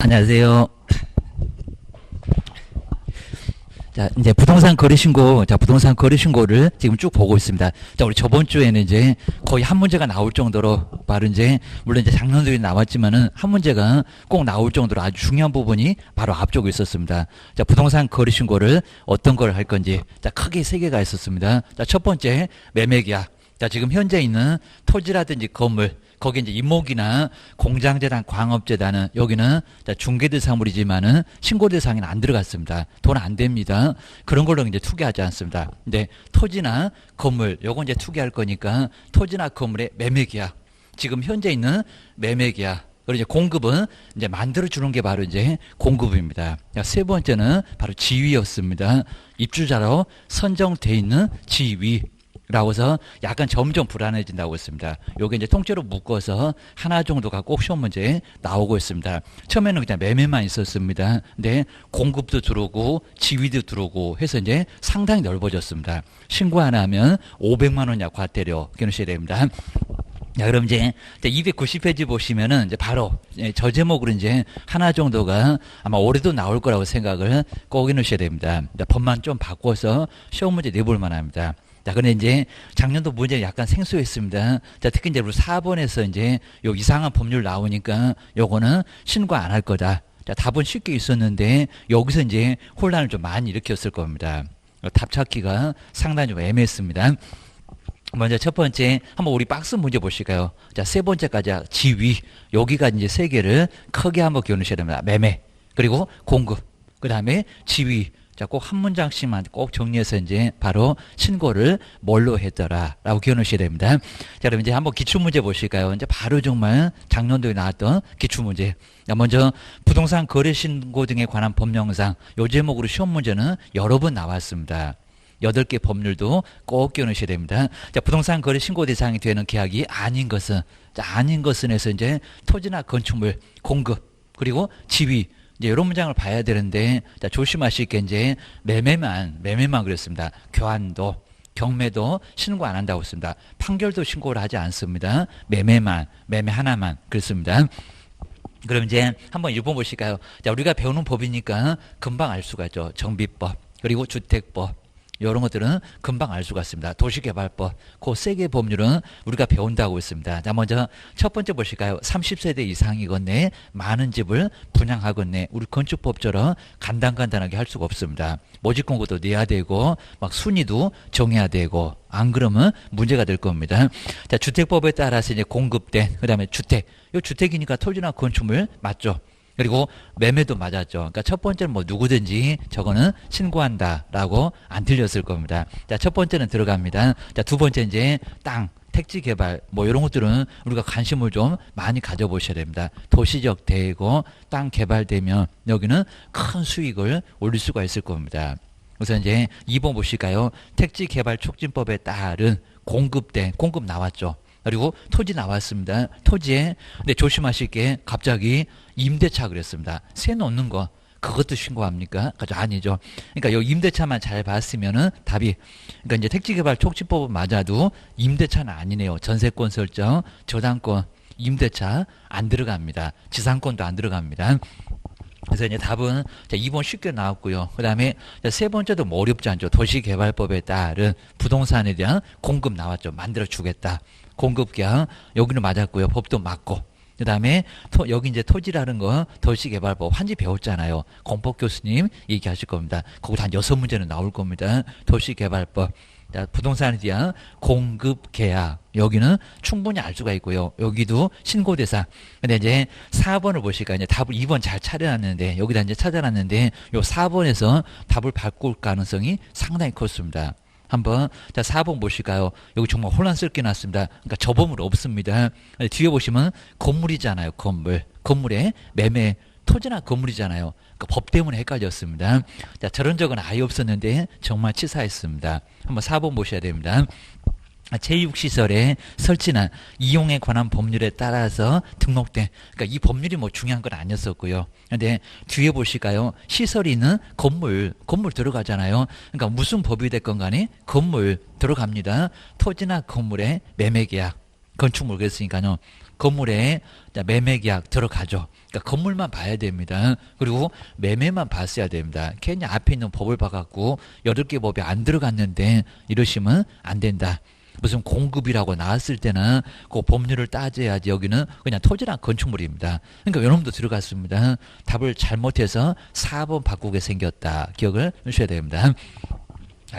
안녕하세요. 자, 이제 부동산 거래 신고, 부동산 거래 신고를 지금 쭉 보고 있습니다. 자, 우리 저번 주에는 이제 거의 한 문제가 나올 정도로, 바로 이제, 물론 이제 작년도에 나왔지만은 한 문제가 꼭 나올 정도로 아주 중요한 부분이 바로 앞쪽에 있었습니다. 자, 부동산 거래 신고를 어떤 걸 할 건지, 자, 크게 세 개가 있었습니다. 자, 첫 번째, 매매 계약. 자, 지금 현재 있는 토지라든지 건물, 거기 이제 임목이나 공장재단, 광업재단은 여기는 중개대상물이지만은 신고대상에는 안 들어갔습니다. 돈 안 됩니다. 그런 걸로 이제 투기하지 않습니다. 근데 토지나 건물, 요건 이제 투기할 거니까 토지나 건물의 매매계약. 지금 현재 있는 매매계약. 그리고 이제 공급은 이제 만들어주는 게 바로 이제 공급입니다. 세 번째는 바로 지위였습니다. 입주자로 선정돼 있는 지위. 라고 해서 약간 점점 불안해진다고 했습니다. 요게 이제 통째로 묶어서 하나 정도가 꼭 시험 문제에 나오고 있습니다. 처음에는 그냥 매매만 있었습니다. 근데 공급도 들어오고 지위도 들어오고 해서 이제 상당히 넓어졌습니다. 신고 하나 하면 500만 원 이하 과태료 기억하셔야 됩니다. 자, 그럼 이제 290페이지 보시면은 이제 바로 저 제목으로 이제 하나 정도가 아마 올해도 나올 거라고 생각을 꼭 해놓으셔야 됩니다. 법만 좀 바꿔서 시험 문제 내볼 만합니다. 자, 근데 이제 작년도 문제 약간 생소했습니다. 자, 특히 이제 우리 4번에서 이제 요 이상한 법률 나오니까 요거는 신고 안 할 거다. 자, 답은 쉽게 있었는데 여기서 이제 혼란을 좀 많이 일으켰을 겁니다. 답 찾기가 상당히 좀 애매했습니다. 먼저 첫 번째 한번 우리 박스 문제 보실까요? 자, 세 번째까지 지위. 여기가 이제 세 개를 크게 한번 기억하셔야 됩니다. 매매, 그리고 공급, 그 다음에 지위. 자, 꼭 한 문장씩만 꼭 정리해서 이제 바로 신고를 뭘로 했더라 라고 기억하셔야 됩니다. 자, 그럼 이제 한번 기출문제 보실까요? 이제 바로 정말 작년도에 나왔던 기출문제. 자, 먼저 부동산 거래 신고 등에 관한 법령상 요 제목으로 시험 문제는 여러 번 나왔습니다. 8개 법률도 꼭 기억하셔야 됩니다. 자, 부동산 거래 신고 대상이 되는 계약이 아닌 것은, 자, 아닌 것은 해서 이제 토지나 건축물, 공급, 그리고 지위, 이제 이런 문장을 봐야 되는데, 자, 조심하실 게 이제 매매만 그랬습니다. 교환도, 경매도 신고 안 한다고 했습니다. 판결도 신고를 하지 않습니다. 매매 하나만 그렇습니다. 그럼 이제 한번 1번 보실까요? 자, 우리가 배우는 법이니까 금방 알 수가 있죠. 정비법, 그리고 주택법. 이런 것들은 금방 알 수가 있습니다. 도시개발법, 그 세 개 법률은 우리가 배운다고 했습니다. 자, 먼저 첫 번째 보실까요? 30세대 이상이건네, 많은 집을 분양하건네. 우리 건축법처럼 간단하게 할 수가 없습니다. 모집공고도 내야 되고, 막 순위도 정해야 되고, 안 그러면 문제가 될 겁니다. 자, 주택법에 따라서 이제 공급된, 그 다음에 주택. 이 주택이니까 토지나 건축물 맞죠? 그리고 매매도 맞았죠. 그러니까 첫 번째는 뭐 누구든지 저거는 신고한다라고 안 틀렸을 겁니다. 자, 첫 번째는 들어갑니다. 자, 두 번째 이제 땅, 택지 개발 뭐 이런 것들은 우리가 관심을 좀 많이 가져보셔야 됩니다. 도시적 대고 땅 개발되면 여기는 큰 수익을 올릴 수가 있을 겁니다. 그래서 이제 2번 보실까요? 택지 개발 촉진법에 따른 공급 나왔죠. 그리고 토지 나왔습니다. 토지에, 근데 조심하실 게 갑자기 임대차 그랬습니다. 세 놓는 거, 그것도 신고합니까? 아니죠. 그러니까 요 임대차만 잘 봤으면은 답이, 그러니까 이제 택지개발 촉진법은 맞아도 임대차는 아니네요. 전세권 설정, 저당권, 임대차 안 들어갑니다. 지상권도 안 들어갑니다. 그래서 이제 답은 2번 쉽게 나왔고요. 그 다음에 세 번째도 뭐 어렵지 않죠. 도시개발법에 따른 부동산에 대한 공급 나왔죠. 만들어주겠다. 공급계약 여기는 맞았고요. 법도 맞고. 그 다음에 여기 이제 토지라는 거 도시개발법 한지 배웠잖아요. 공법 교수님 얘기하실 겁니다. 거기도 한 6문제는 나올 겁니다. 도시개발법. 자, 부동산에 대한 공급계약. 여기는 충분히 알 수가 있고요. 여기도 신고대상. 근데 이제 4번을 보실까요? 이제 답을 2번 잘 찾아놨는데, 여기다 이제 찾아놨는데, 요 4번에서 답을 바꿀 가능성이 상당히 컸습니다. 한번, 자, 4번 보실까요? 여기 정말 혼란스럽게 놨습니다. 그러니까 저범을 없습니다. 뒤에 보시면 건물이잖아요. 건물에 매매, 토지나 건물이잖아요. 그러니까 법 때문에 헷갈렸습니다. 자, 저런 적은 아예 없었는데 정말 치사했습니다. 한번 4번 보셔야 됩니다. 제6시설의 설치나 이용에 관한 법률에 따라서 등록된, 그러니까 이 법률이 뭐 중요한 건 아니었었고요. 근데 뒤에 보실까요? 시설이 있는 건물 들어가잖아요. 그러니까 무슨 법이 됐건 간에 건물 들어갑니다. 토지나 건물의 매매계약, 건축물 그랬으니까요. 건물에 매매 계약 들어가죠. 그러니까 건물만 봐야 됩니다. 그리고 매매만 봤어야 됩니다. 괜히 앞에 있는 법을 봐갖고 8개 법이 안 들어갔는데 이러시면 안 된다. 무슨 공급이라고 나왔을 때는 그 법률을 따져야지. 여기는 그냥 토지랑 건축물입니다. 그러니까 여러분도 들어갔습니다. 답을 잘못해서 4번 바꾸게 생겼다. 기억을 하셔야 됩니다.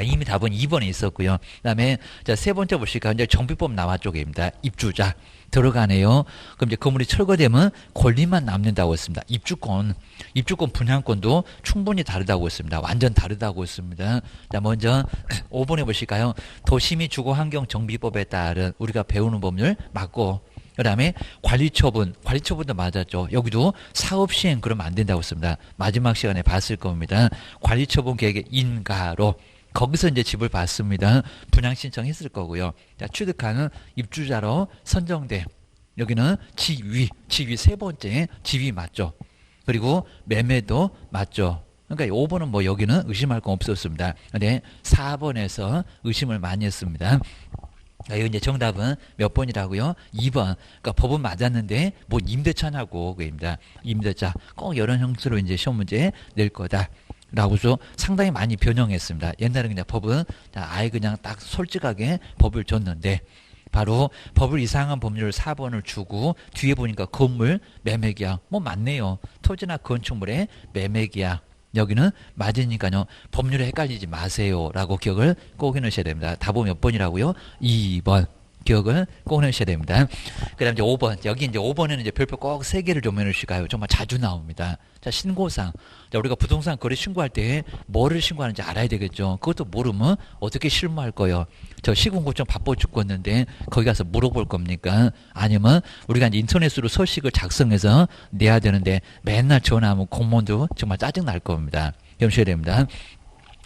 이미 답은 2번에 있었고요. 그다음에 세 번째 보실까요? 이제 정비법 나와 쪽입니다. 입주자 들어가네요. 그럼 이제 건물이 철거되면 권리만 남는다고 했습니다. 입주권 분양권도 충분히 다르다고 했습니다. 완전 다르다고 했습니다. 자, 먼저 5번에 보실까요? 도시및 주거환경 정비법에 따른 우리가 배우는 법률 맞고, 그 다음에 관리처분도 맞았죠. 여기도 사업시행 그러면 안 된다고 했습니다. 마지막 시간에 봤을 겁니다. 관리처분 계획의 인가로 거기서 이제 집을 봤습니다. 분양 신청했을 거고요. 자, 취득하는 입주자로 선정돼. 여기는 지위 세 번째 지위 맞죠. 그리고 매매도 맞죠. 그러니까 5번은 뭐 여기는 의심할 거 없었습니다. 근데 4번에서 의심을 많이 했습니다. 이거 이제 정답은 몇 번이라고요? 2번. 그러니까 법은 맞았는데 뭐 임대차냐고 그입니다. 임대차 꼭 이런 형태로 이제 시험 문제 낼 거다. 라고서 상당히 많이 변형했습니다. 옛날에 그냥 법은 아예 그냥 딱 솔직하게 법을 줬는데 바로 법을 이상한 법률 4번을 주고 뒤에 보니까 건물 매매계약 뭐 맞네요. 토지나 건축물의 매매계약 여기는 맞으니까요. 법률에 헷갈리지 마세요. 라고 기억을 꼭 해놓으셔야 됩니다. 답은 몇 번이라고요? 2번. 기억을 꼭 해놓으셔야 됩니다. 그 다음 이제 5번. 여기 이제 5번에는 이제 별표 꼭 3개를 좀 해놓으실까요? 정말 자주 나옵니다. 자, 신고상. 자, 우리가 부동산 거래 신고할 때 뭐를 신고하는지 알아야 되겠죠. 그것도 모르면 어떻게 실무할 거예요? 저 시군구청 바빠 죽겠는데 거기 가서 물어볼 겁니까? 아니면 우리가 이제 인터넷으로 서식을 작성해서 내야 되는데 맨날 전화하면 공무원도 정말 짜증 날 겁니다. 염셔야 됩니다.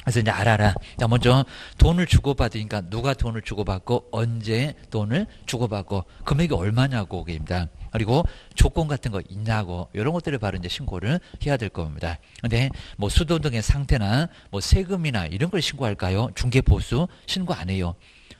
그래서 이제 알아라. 자, 먼저 돈을 주고받으니까 누가 돈을 주고받고 언제 돈을 주고받고 금액이 얼마냐고 그입니다. 그리고 조건 같은 거 있냐고 이런 것들을 바로 이제 신고를 해야 될 겁니다. 근데 뭐 수도 등의 상태나 뭐 세금이나 이런 걸 신고할까요? 중개보수 신고 안 해요.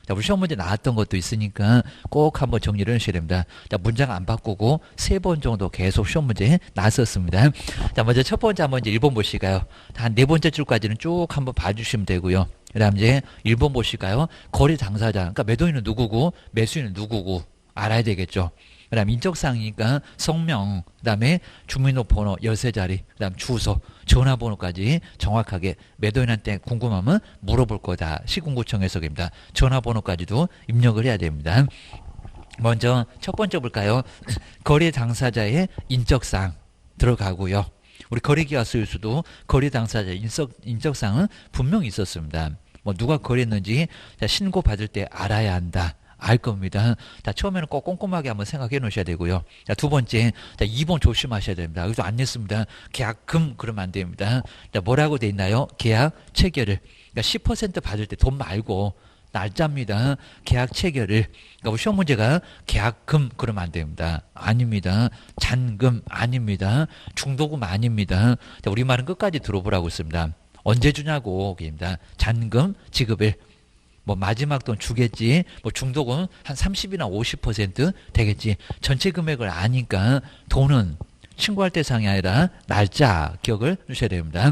자, 우리 시험 문제 나왔던 것도 있으니까 꼭 한번 정리를 하셔야 됩니다. 자, 문장 안 바꾸고 3번 정도 계속 시험 문제 나왔었습니다. 자, 먼저 첫 번째 한번 이제 1번 보실까요? 한 4번째 줄까지는 쭉 한번 봐주시면 되고요. 그 다음 이제 1번 보실까요? 거래 당사자. 그러니까 매도인은 누구고 매수인은 누구고 알아야 되겠죠. 그 다음 인적사항이니까 성명, 그 다음에 주민등록번호 13자리, 그 다음 주소, 전화번호까지 정확하게 매도인한테 궁금하면 물어볼 거다. 시군구청에서입니다. 전화번호까지도 입력을 해야 됩니다. 먼저 첫 번째 볼까요? 거래 당사자의 인적사항 들어가고요. 우리 거래계약서에서도 거래 당사자 인적사항은 분명히 있었습니다. 뭐 누가 거래했는지 신고받을 때 알아야 한다. 알 겁니다. 자, 처음에는 꼭 꼼꼼하게 한번 생각해 놓으셔야 되고요. 자, 두 번째, 자, 2번 조심하셔야 됩니다. 여기서 안 냈습니다. 계약금 그러면 안 됩니다. 자, 뭐라고 돼 있나요? 계약 체결을. 그러니까 10% 받을 때 돈 말고 날짜입니다. 계약 체결을. 그러니까 시험 문제가 계약금 그러면 안 됩니다. 아닙니다. 잔금 아닙니다. 중도금 아닙니다. 자, 우리말은 끝까지 들어보라고 했습니다. 언제 주냐고 입니다. 잔금 지급일. 뭐 마지막 돈 주겠지. 뭐 중도금 한 30이나 50% 되겠지. 전체 금액을 아니까 돈은 신고할 대상이 아니라 날짜 기억을 주셔야 됩니다.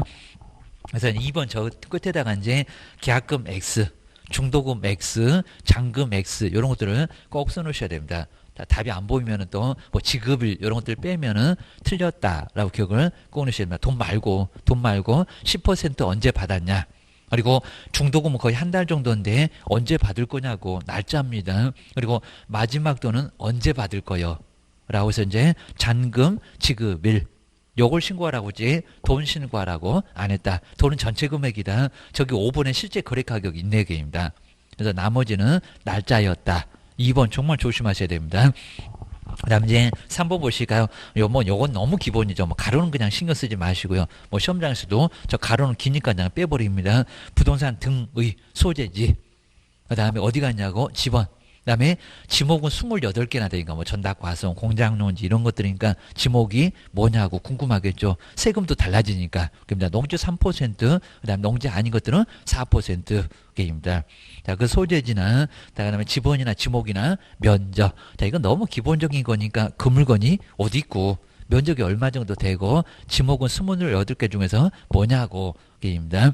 그래서 2번 저 끝에다가 이제 계약금 X, 중도금 X, 잔금 X 이런 것들을 꼭 써놓으셔야 됩니다. 답이 안 보이면은 또 뭐 지급일 이런 것들 빼면은 틀렸다라고 기억을 꼭 넣으셔야 됩니다. 돈 말고 10% 언제 받았냐. 그리고 중도금은 거의 한 달 정도인데 언제 받을 거냐고 날짜입니다. 그리고 마지막 돈은 언제 받을 거요? 라고 해서 이제 잔금 지급일 요걸 신고하라고 했지 돈 신고하라고 안 했다. 돈은 전체 금액이다. 저기 5번에 실제 거래 가격 있네 개입니다. 그래서 나머지는 날짜였다. 2번 정말 조심하셔야 됩니다. 그 다음 이제 3번 보실까요? 요건 너무 기본이죠. 뭐 가로는 그냥 신경 쓰지 마시고요. 뭐 시험장에서도 저 가로는 기니까 그냥 빼버립니다. 부동산 등의 소재지. 그 다음에 어디 갔냐고? 집원. 그다음에 지목은 28개나 되니까 뭐 전답 과성, 공장론지 이런 것들이니까 지목이 뭐냐고 궁금하겠죠. 세금도 달라지니까. 그러니까 농지 3%, 그다음 농지 아닌 것들은 4%입니다. 자, 그 소재지나 그다음에 지번이나 지목이나 면적. 자, 이건 너무 기본적인 거니까 그 물건이 어디 있고 면적이 얼마 정도 되고 지목은 28개 중에서 뭐냐고 게임입니다.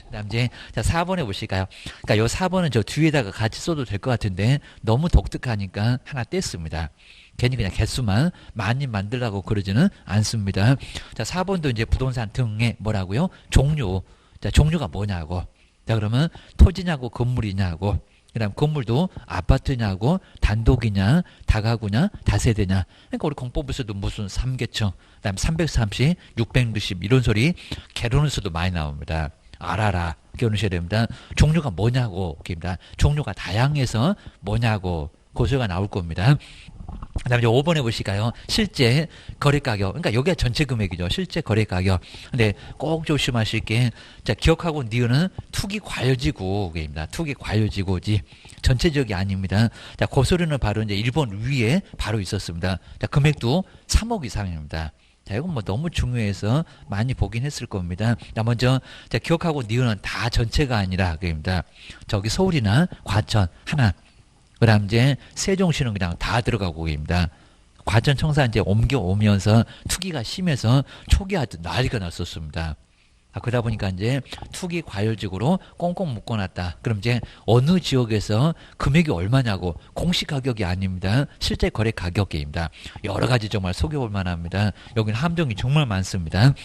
그다음 이제 자 4번에 보실까요? 그러니까 요 4번은 저 뒤에다가 같이 써도 될 것 같은데 너무 독특하니까 하나 뗐습니다. 괜히 그냥 개수만 많이 만들라고 그러지는 않습니다. 자 4번도 이제 부동산 등의 뭐라고요? 종류. 자 종류가 뭐냐고. 자 그러면 토지냐고 건물이냐고. 그다음 건물도 아파트냐고 단독이냐 다가구냐 다세대냐. 그러니까 우리 공법에서도 무슨 3계층 그다음 330 660 이런 소리 개론에서도 많이 나옵니다. 알아라 기억하셔야 됩니다. 종류가 뭐냐고 입니다. 종류가 다양해서 뭐냐고 고소가 나올 겁니다. 그 다음에 5번에 보실까요? 실제 거래 가격. 그러니까 여기가 전체 금액이죠. 실제 거래 가격. 근데 꼭 조심하실 게, 자, 기억하고 니은은 투기 과열지구입니다. 투기 과열지구지. 전체적이 아닙니다. 자, 고소리는 바로 이제 1번 위에 바로 있었습니다. 자, 금액도 3억 이상입니다. 자, 이건 뭐 너무 중요해서 많이 보긴 했을 겁니다. 자, 먼저, 자, 기억하고 니은은 다 전체가 아니라, 그입니다. 저기 서울이나 과천, 하나. 그 다음 이제 세종시는 그냥 다 들어가고 계십니다. 과천 청사 이제 옮겨오면서 투기가 심해서 초기에 아주 난리가 났었습니다. 그러다 보니까 이제 투기 과열지구로 꽁꽁 묶어놨다. 그럼 이제 어느 지역에서 금액이 얼마냐고 공시 가격이 아닙니다. 실제 거래 가격입니다. 여러 가지 정말 속여볼 만합니다. 여기는 함정이 정말 많습니다.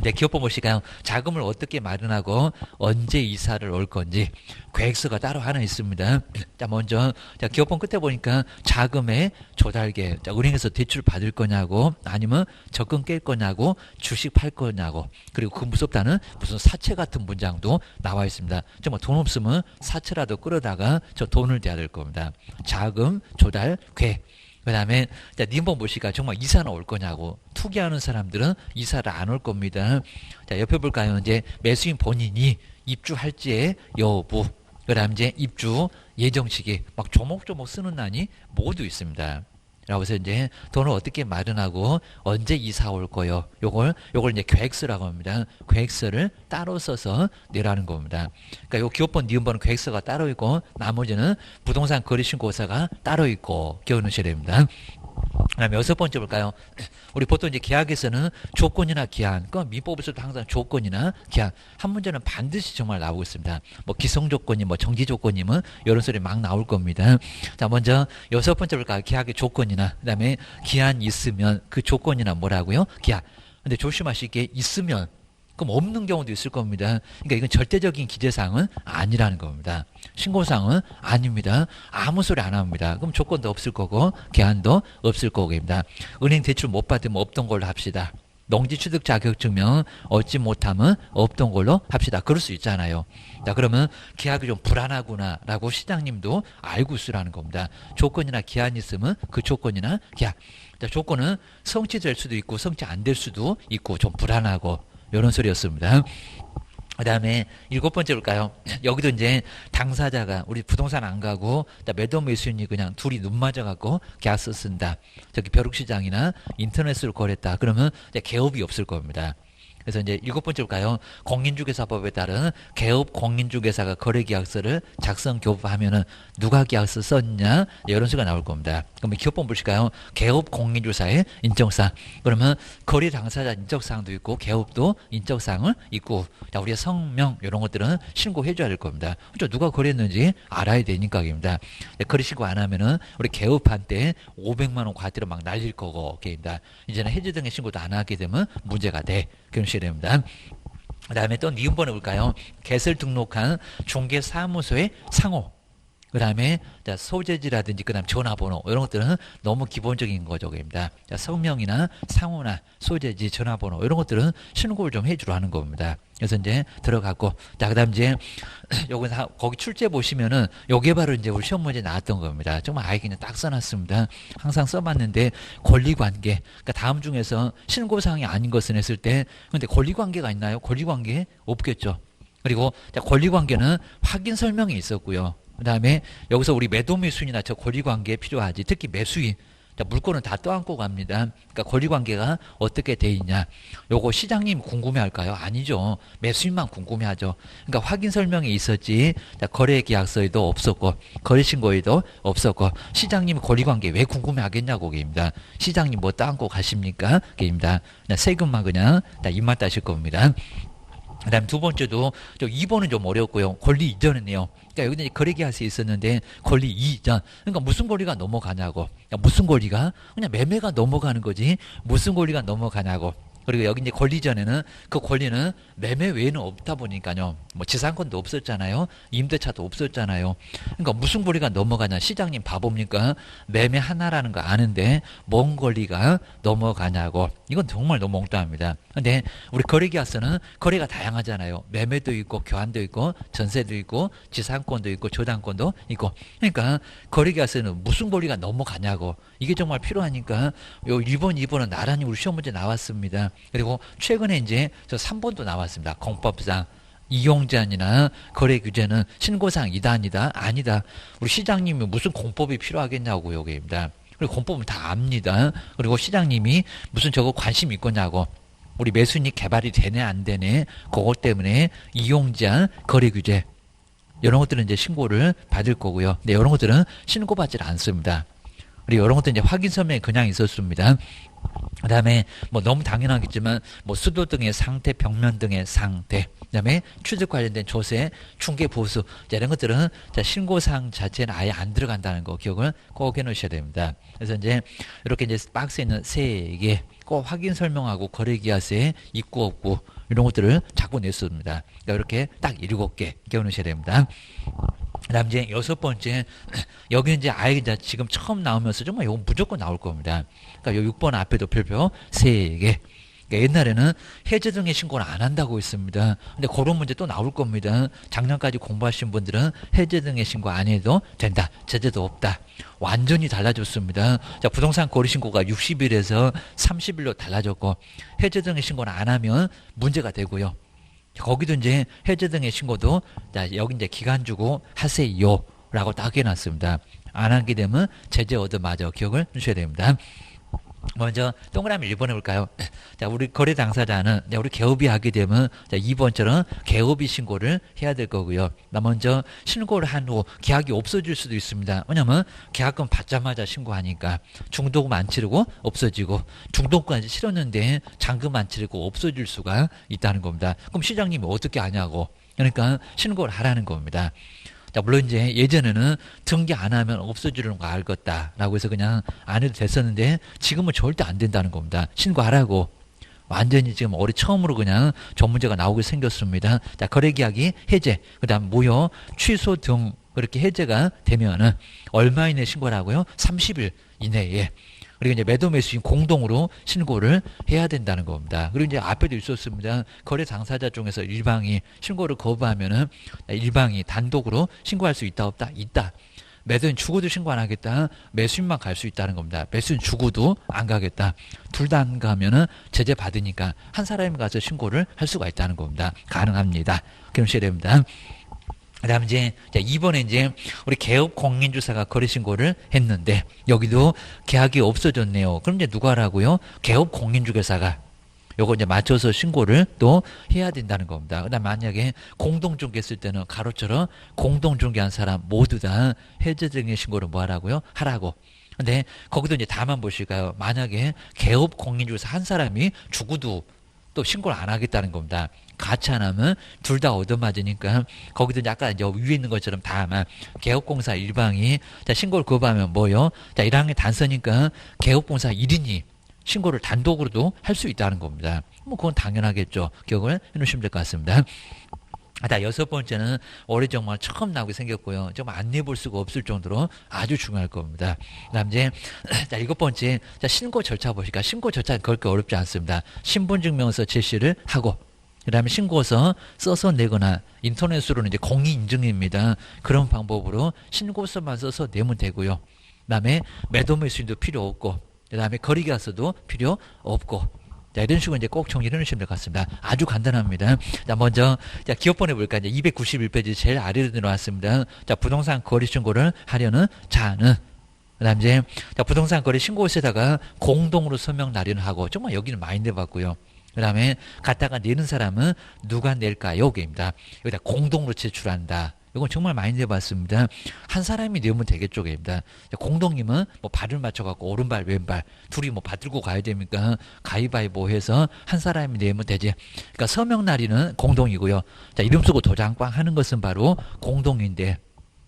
네, 기업법 보시까요? 자금을 어떻게 마련하고 언제 이사를 올 건지 계획서가 따로 하나 있습니다. 자, 먼저 자, 기업법 끝에 보니까 자금의 조달계. 자, 은행에서 대출 받을 거냐고 아니면 적금 깰 거냐고 주식 팔 거냐고 그리고 그 무섭다는 무슨 사채 같은 문장도 나와 있습니다. 정말 돈 없으면 사채라도 끌어다가 저 돈을 대야 될 겁니다. 자금 조달 계획. 그 다음에, 자, 님번 보시까 정말 이사는 올 거냐고. 투기하는 사람들은 이사를 안 올 겁니다. 자, 옆에 볼까요? 이제 매수인 본인이 입주할지의 여부. 그 다음 이제 입주 예정 시기. 막 조목조목 쓰는 난이 모두 있습니다. 그래서 이제 돈을 어떻게 마련하고 언제 이사 올 거요. 요걸 이제 계획서라고 합니다. 계획서를 따로 써서 내라는 겁니다. 그러니까 요 기업번, 니은번은 계획서가 따로 있고 나머지는 부동산 거래신고서가 따로 있고 기억하셔야 됩니다. 그다음에 6번째 볼까요? 우리 보통 이제 계약에서는 조건이나 기한, 그 민법에서도 항상 조건이나 기한 한 문제는 반드시 정말 나오고 있습니다. 뭐 기성 조건이 뭐 정지 조건이면 이런 소리 막 나올 겁니다. 자, 먼저 6번째 볼까요? 계약의 조건이나 그다음에 기한 있으면 그 조건이나 뭐라고요? 기한. 근데 조심하실 게 있으면 그럼 없는 경우도 있을 겁니다. 그러니까 이건 절대적인 기재사항은 아니라는 겁니다. 신고사항은 아닙니다. 아무 소리 안 합니다. 그럼 조건도 없을 거고 계한도 없을 거고입니다. 은행 대출 못 받으면 없던 걸로 합시다. 농지취득 자격증명 얻지 못하면 없던 걸로 합시다. 그럴 수 있잖아요. 자, 그러면 계약이 좀 불안하구나라고 시장님도 알고 있으라는 겁니다. 조건이나 기한이 있으면 그 조건이나 기한. 자, 조건은 성취될 수도 있고 성취 안 될 수도 있고 좀 불안하고 이런 소리였습니다. 그 다음에 7번째 볼까요? 여기도 이제 당사자가 우리 부동산 안 가고 매도 매수인이 그냥 둘이 눈 맞아갖고 계약서 쓴다. 저기 벼룩시장이나 인터넷으로 거래했다. 그러면 이제 개업이 없을 겁니다. 그래서 이제 7번째 볼까요? 공인중개사법에 따른 개업 공인중개사가 거래계약서를 작성 교부하면은 누가 계약서 썼냐 이런 수가 나올 겁니다. 그러면 기업법 보실까요? 개업 공인중개사의 인적사항. 그러면 거래 당사자 인적사항도 있고 개업도 인적사항을 있고 자, 우리의 성명 이런 것들은 신고해줘야 될 겁니다. 그렇죠? 누가 거래했는지 알아야 되니까입니다. 거래 신고 안 하면은 우리 개업한 때 500만 원 과태료 막 날릴 거고 입니다. 이제는 해지 등의 신고도 안 하게 되면 문제가 돼. 그러셔야 됩니다. 그 다음에 또 니은번에 볼까요? 개설 등록한 중개사무소의 상호. 그 다음에 소재지라든지 그 다음 전화번호 이런 것들은 너무 기본적인 거죠. 자, 성명이나 상호나 소재지 전화번호 이런 것들은 신고를 좀 해주라 하는 겁니다. 그래서 이제 들어가고 자, 그 다음 이제 요건 거기 출제 보시면은 요게 바로 이제 우리 시험 문제 나왔던 겁니다. 정말 아예 그냥 딱 써놨습니다. 항상 써봤는데 권리관계. 그러니까 다음 중에서 신고사항이 아닌 것은 했을 때 근데 권리관계가 있나요? 권리관계 없겠죠. 그리고 자, 권리관계는 확인 설명이 있었고요. 그 다음에 여기서 우리 매도 매수인이나 저 권리관계 필요하지. 특히 매수인. 자, 물건은 다 떠안고 갑니다. 그러니까 권리관계가 어떻게 돼 있냐. 요거 시장님 궁금해할까요? 아니죠. 매수인만 궁금해하죠. 그러니까 확인 설명이 있었지. 자, 거래계약서에도 없었고 거래신고에도 없었고 시장님 권리관계 왜 궁금해하겠냐고 게입니다. 시장님 뭐 떠안고 가십니까? 게입니다. 세금만 그냥 입만 따실 겁니다. 그 다음 두 번째도 2번은 좀 어렵고요. 권리 이전이네요. 그러니까 여기는 거래계약서 있었는데 권리 이전. 그러니까 무슨 권리가 넘어가냐고. 그러니까 무슨 권리가? 그냥 매매가 넘어가는 거지. 무슨 권리가 넘어가냐고. 그리고 여기 이제 권리 이전에는 그 권리는 매매 외에는 없다 보니까요. 뭐 지상권도 없었잖아요. 임대차도 없었잖아요. 그러니까 무슨 권리가 넘어가냐. 시장님 바보입니까? 매매 하나라는 거 아는데 뭔 권리가 넘어가냐고. 이건 정말 너무 엉뚱합니다. 근데 우리 거래계약서는 거래가 다양하잖아요. 매매도 있고 교환도 있고 전세도 있고 지상권도 있고 저당권도 있고. 그러니까 거래계약서는 무슨 권리가 넘어가냐고. 이게 정말 필요하니까 요 1번, 2번은 나란히 우리 시험 문제 나왔습니다. 그리고 최근에 이제 저 3번도 나왔습니다. 공법상 이용제한이나 거래 규제는 신고상 이다 아니다? 아니다. 우리 시장님이 무슨 공법이 필요하겠냐고 여기입니다. 그리고 공법은 다 압니다. 그리고 시장님이 무슨 저거 관심 있겠냐고. 우리 매수인이 개발이 되네 안 되네. 그것 때문에 이용제한 거래 규제 이런 것들은 이제 신고를 받을 거고요. 근데 이런 것들은 신고받지 않습니다. 그리고 이런 것들은 이제 확인 설명이 그냥 있었습니다. 그 다음에 뭐 너무 당연하겠지만 뭐 수도 등의 상태, 벽면 등의 상태, 그 다음에 취득 관련된 조세, 중개 보수 이런 것들은 신고사항 자체는 아예 안 들어간다는 거 기억을 꼭 해놓으셔야 됩니다. 그래서 이제 이렇게 이제 박스에 있는 3개 꼭 확인 설명하고 거래계약서에 있고 없고 이런 것들을 자꾸 냈습니다. 그러니까 이렇게 딱 7개 기억하셔야 됩니다. 그 다음 이제 6번째, 여기 이제 아예 이제 지금 처음 나오면서 정말 이건 무조건 나올 겁니다. 그러니까 요 6번 앞에도 별표 3개. 그러니까 옛날에는 해제 등의 신고를 안 한다고 했습니다. 근데 그런 문제 또 나올 겁니다. 작년까지 공부하신 분들은 해제 등의 신고 안 해도 된다. 제재도 없다. 완전히 달라졌습니다. 자, 부동산 거래 신고가 60일에서 30일로 달라졌고 해제 등의 신고를 안 하면 문제가 되고요. 거기도 이제 해제 등의 신고도 자, 여기 이제 기간 주고 하세요 라고 딱 해놨습니다. 안 하게 되면 제재 얻어맞아 기억을 주셔야 됩니다. 먼저 동그라미 1번 해볼까요? 자, 우리 거래 당사자는 우리 개업이 하게 되면 자, 2번처럼 개업이 신고를 해야 될 거고요. 나 먼저 신고를 한 후 계약이 없어질 수도 있습니다. 왜냐면 계약금 받자마자 신고하니까 중도금 안 치르고 없어지고 중도금까지 치렀는데 잔금 안 치르고 없어질 수가 있다는 겁니다. 그럼 시장님이 어떻게 하냐고. 그러니까 신고를 하라는 겁니다. 자, 물론 이제 예전에는 등기 안 하면 없어지는 거 알겠다라고 해서 그냥 안 해도 됐었는데 지금은 절대 안 된다는 겁니다. 신고하라고. 완전히 지금 올해 처음으로 그냥 전문제가 나오게 생겼습니다. 자, 거래계약이 해제, 그 다음 무효, 취소 등 그렇게 해제가 되면은 얼마 이내에 신고를 하고요? 30일 이내에. 그리고 이제 매도 매수인 공동으로 신고를 해야 된다는 겁니다. 그리고 이제 앞에도 있었습니다. 거래 당사자 중에서 일방이 신고를 거부하면은 일방이 단독으로 신고할 수 있다 없다? 있다. 매도인 죽어도 신고 안 하겠다. 매수인만 갈 수 있다는 겁니다. 매수인 죽어도 안 가겠다. 둘 다 안 가면은 제재 받으니까 한 사람이 가서 신고를 할 수가 있다는 겁니다. 가능합니다. 그러셔야 됩니다. 그 다음 이제 2번에 이제 우리 개업 공인주사가 거래신고를 했는데 여기도 계약이 없어졌네요. 그럼 이제 누가 하라고요? 개업 공인중개사가 요거 이제 맞춰서 신고를 또 해야 된다는 겁니다. 그 다음 만약에 공동중개 했을 때는 가로처럼 공동중개한 사람 모두 다 해제 등의 신고를 뭐 하라고요? 하라고. 근데 거기도 이제 다만 보실까요? 만약에 개업 공인중개사 한 사람이 죽어도 또 신고를 안 하겠다는 겁니다. 같이 안 하면 둘 다 얻어맞으니까 거기도 약간 이제 위에 있는 것처럼 다 아마 개업공사 일방이 자, 신고를 거부하면 뭐요? 자, 1항의 단서니까 개업공사 1인이 신고를 단독으로도 할 수 있다는 겁니다. 뭐 그건 당연하겠죠. 기억을 해놓으시면 될 것 같습니다. 자, 6번째는 올해 정말 처음 나오게 생겼고요. 좀 안내해 볼 수가 없을 정도로 아주 중요할 겁니다. 그 다음 이제, 자, 7번째, 자, 신고 절차 보실까? 신고 절차는 그렇게 어렵지 않습니다. 신분증명서 제시를 하고, 그 다음에 신고서 써서 내거나, 인터넷으로는 이제 공인인증입니다. 그런 방법으로 신고서만 써서 내면 되고요. 그 다음에 매도 매수인도 필요 없고, 그 다음에 거래계약서도 필요 없고, 자, 이런 식으로 이제 꼭 정리를 해주시면 될 것 같습니다. 아주 간단합니다. 자, 먼저, 자, 기업번호 볼까요? 이제 291페이지 제일 아래로 내려왔습니다. 자, 부동산 거래 신고를 하려는 자는. 그 다음 이제, 자, 부동산 거래 신고서에다가 공동으로 서명 날인을 하고, 정말 여기는 많이 내봤고요. 그 다음에 갖다가 내는 사람은 누가 낼까요? 여기입니다. 여기다 공동으로 제출한다. 이건 정말 많이 내봤습니다. 한 사람이 내면 되겠죠, 입니다. 공동님은 뭐 발을 맞춰갖고 오른발, 왼발 둘이 뭐 받들고 가야 됩니까? 가위바위보 해서 한 사람이 내면 되지. 그러니까 서명 날인은 공동이고요. 자, 이름 쓰고 도장꽝 하는 것은 바로 공동인데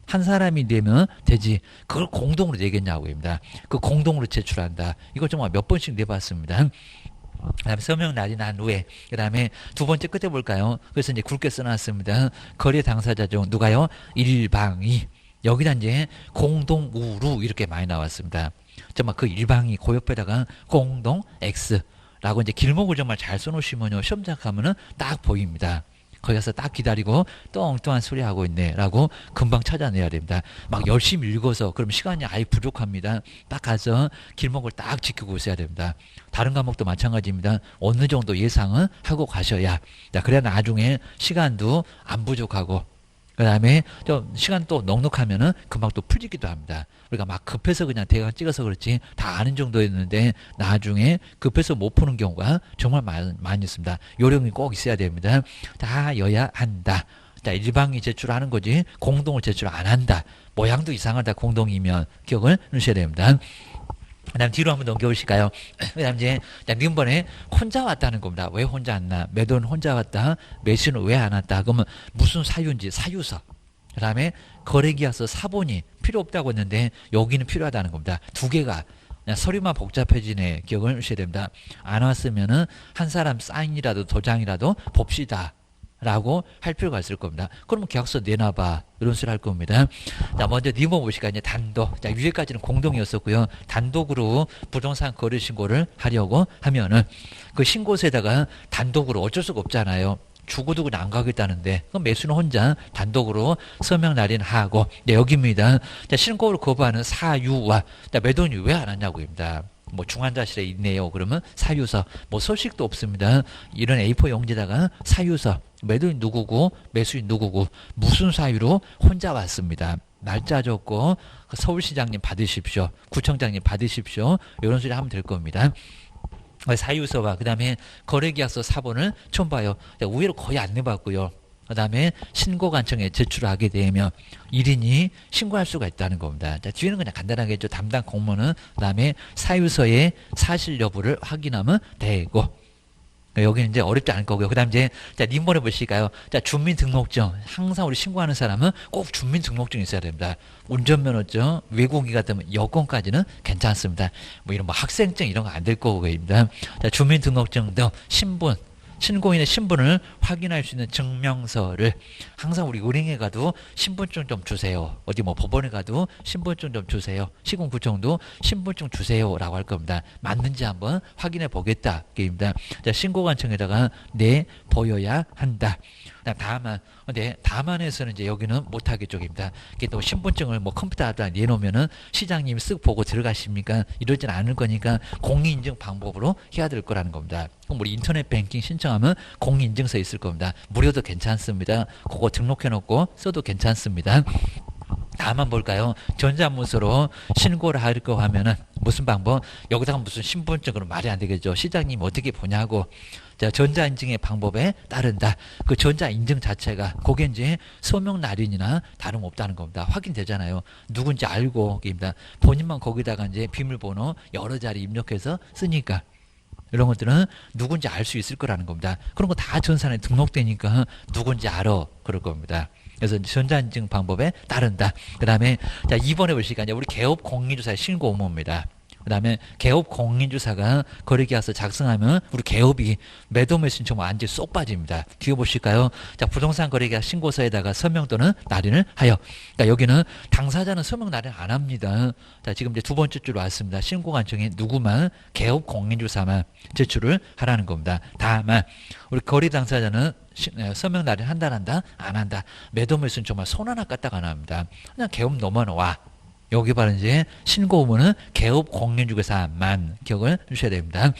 한 사람이 내면 되지. 그걸 공동으로 내겠냐고입니다. 그 공동으로 제출한다. 이걸 정말 몇 번씩 내봤습니다. 그 다음에 서명 날이 난 후에, 그 다음에 두 번째 끝에 볼까요? 그래서 이제 굵게 써놨습니다. 거래 당사자 중 누가요? 일방이. 여기다 이제 공동우루 이렇게 많이 나왔습니다. 정말 그 일방이 그 옆에다가 공동 X라고 이제 길목을 정말 잘 써놓으시면요. 시험 장하면은 딱 보입니다. 거기 가서 딱 기다리고 또 엉뚱한 소리 하고 있네 라고 금방 찾아내야 됩니다. 막 열심히 읽어서 그럼 시간이 아예 부족합니다. 딱 가서 길목을 딱 지키고 있어야 됩니다. 다른 과목도 마찬가지입니다. 어느 정도 예상은 하고 가셔야, 자, 그래야 나중에 시간도 안 부족하고, 그 다음에 좀 시간 또 넉넉하면은 금방 또 풀리기도 합니다. 그러니까 막 급해서 그냥 대강 찍어서 그렇지 다 아는 정도였는데 나중에 급해서 못 푸는 경우가 정말 많이 있습니다. 요령이 꼭 있어야 됩니다. 다 여야 한다. 자, 일방이 제출하는 거지 공동을 제출 안 한다. 모양도 이상하다. 공동이면 기억을 하셔야 됩니다. 그 다음 뒤로 한번 넘겨보실까요? 그 다음 이제, 니은번에 혼자 왔다는 겁니다. 왜 혼자 왔나? 매도는 혼자 왔다. 매수는 왜 안 왔다? 그러면 무슨 사유인지 사유서. 그 다음에 거래계약서 사본이 필요 없다고 했는데 여기는 필요하다는 겁니다. 두 개가. 그냥 서류만 복잡해지네. 기억을 하셔야 됩니다. 안 왔으면은 한 사람 사인이라도 도장이라도 봅시다. 라고 할 필요가 있을 겁니다. 그러면 계약서 내놔봐. 이런 소리 할 겁니다. 자, 먼저 니모 보시까 이제 단독. 자, 위에까지는 공동이었었고요. 단독으로 부동산 거래 신고를 하려고 하면은 그 신고서에다가 단독으로 어쩔 수가 없잖아요. 주고도 그냥 안 가겠다는데 그럼 매수는 혼자 단독으로 서명 날인하고, 네, 여기입니다. 자, 신고를 거부하는 사유와, 자, 매도인이 왜 안 왔냐고입니다. 뭐 중환자실에 있네요. 그러면 사유서. 뭐 소식도 없습니다. 이런 A4 용지다가 사유서. 매도인 누구고 매수인 누구고 무슨 사유로 혼자 왔습니다. 날짜 적고 서울시장님 받으십시오. 구청장님 받으십시오. 이런 소리 하면 될 겁니다. 사유서와 그 다음에 거래계약서 사본을 처음 봐요. 의외로 거의 안 내봤고요. 그 다음에 신고관청에 제출하게 되면 1인이 신고할 수가 있다는 겁니다. 자, 뒤에는 그냥 간단하게 했죠. 담당 공무원은 그 다음에 사유서의 사실 여부를 확인하면 되고, 여기는 이제 어렵지 않을 거고요. 그 다음 이제, 자, 님번에 보실까요? 자, 주민등록증. 항상 우리 신고하는 사람은 꼭 주민등록증이 있어야 됩니다. 운전면허증, 외국인 같으면 여권까지는 괜찮습니다. 뭐 이런 뭐 학생증 이런 거 안 될 거고입니다. 자, 주민등록증 등 신분, 신고인의 신분을 확인할 수 있는 증명서를 항상 우리 은행에 가도 신분증 좀 주세요. 어디 뭐 법원에 가도 신분증 좀 주세요. 시군구청도 신분증 주세요. 라고 할 겁니다. 맞는지 한번 확인해 보겠다. 게임입니다. 자, 신고관청에다가 내 보여야 한다. 다만, 근데 다만에서는 이제 여기는 못하게 쪽입니다. 이게 또 신분증을 뭐 컴퓨터에다 내놓으면은 시장님이 쓱 보고 들어가십니까? 이러진 않을 거니까 공인인증 방법으로 해야 될 거라는 겁니다. 그럼 우리 인터넷 뱅킹 신청하면 공인인증서 있을 겁니다. 무료도 괜찮습니다. 그거 등록해 놓고 써도 괜찮습니다. 다만 볼까요? 전자문서로 신고를 하려고 하면은 무슨 방법? 여기다가 무슨 신분증으로 말이 안 되겠죠. 시장님 어떻게 보냐고. 자, 전자인증의 방법에 따른다. 그 전자인증 자체가 그게 이제 서명 날인이나 다름없다는 겁니다. 확인되잖아요. 누군지 알고 입니다. 본인만 거기다가 이제 비밀번호 여러 자리 입력해서 쓰니까. 이런 것들은 누군지 알 수 있을 거라는 겁니다. 그런 거 다 전산에 등록되니까 누군지 알아. 그럴 겁니다. 그래서 전자인증 방법에 따른다. 그 다음에, 자, 2번에 보시니까 우리 개업 공인주사의 신고 의무입니다. 그 다음에 개업 공인주사가 거래계약서 작성하면 우리 개업이 매도 매수인 정말 완전히 쏙 빠집니다. 뒤에 보실까요? 자, 부동산 거래계약 신고서에다가 서명 또는 날인을 하여. 그러니까 여기는 당사자는 서명 날인 안 합니다. 자, 지금 이제 두 번째 줄 왔습니다. 신고관청에 누구만 개업 공인주사만 제출을 하라는 겁니다. 다만 우리 거래 당사자는 서명 날인 한다 안 한다? 안 한다. 매도 매수인 정말 손 하나 까딱 안 합니다. 그냥 개업 넘어와. 여기 바로 이제 신고 의무는 개업 공인중개사만 기억을 주셔야 됩니다.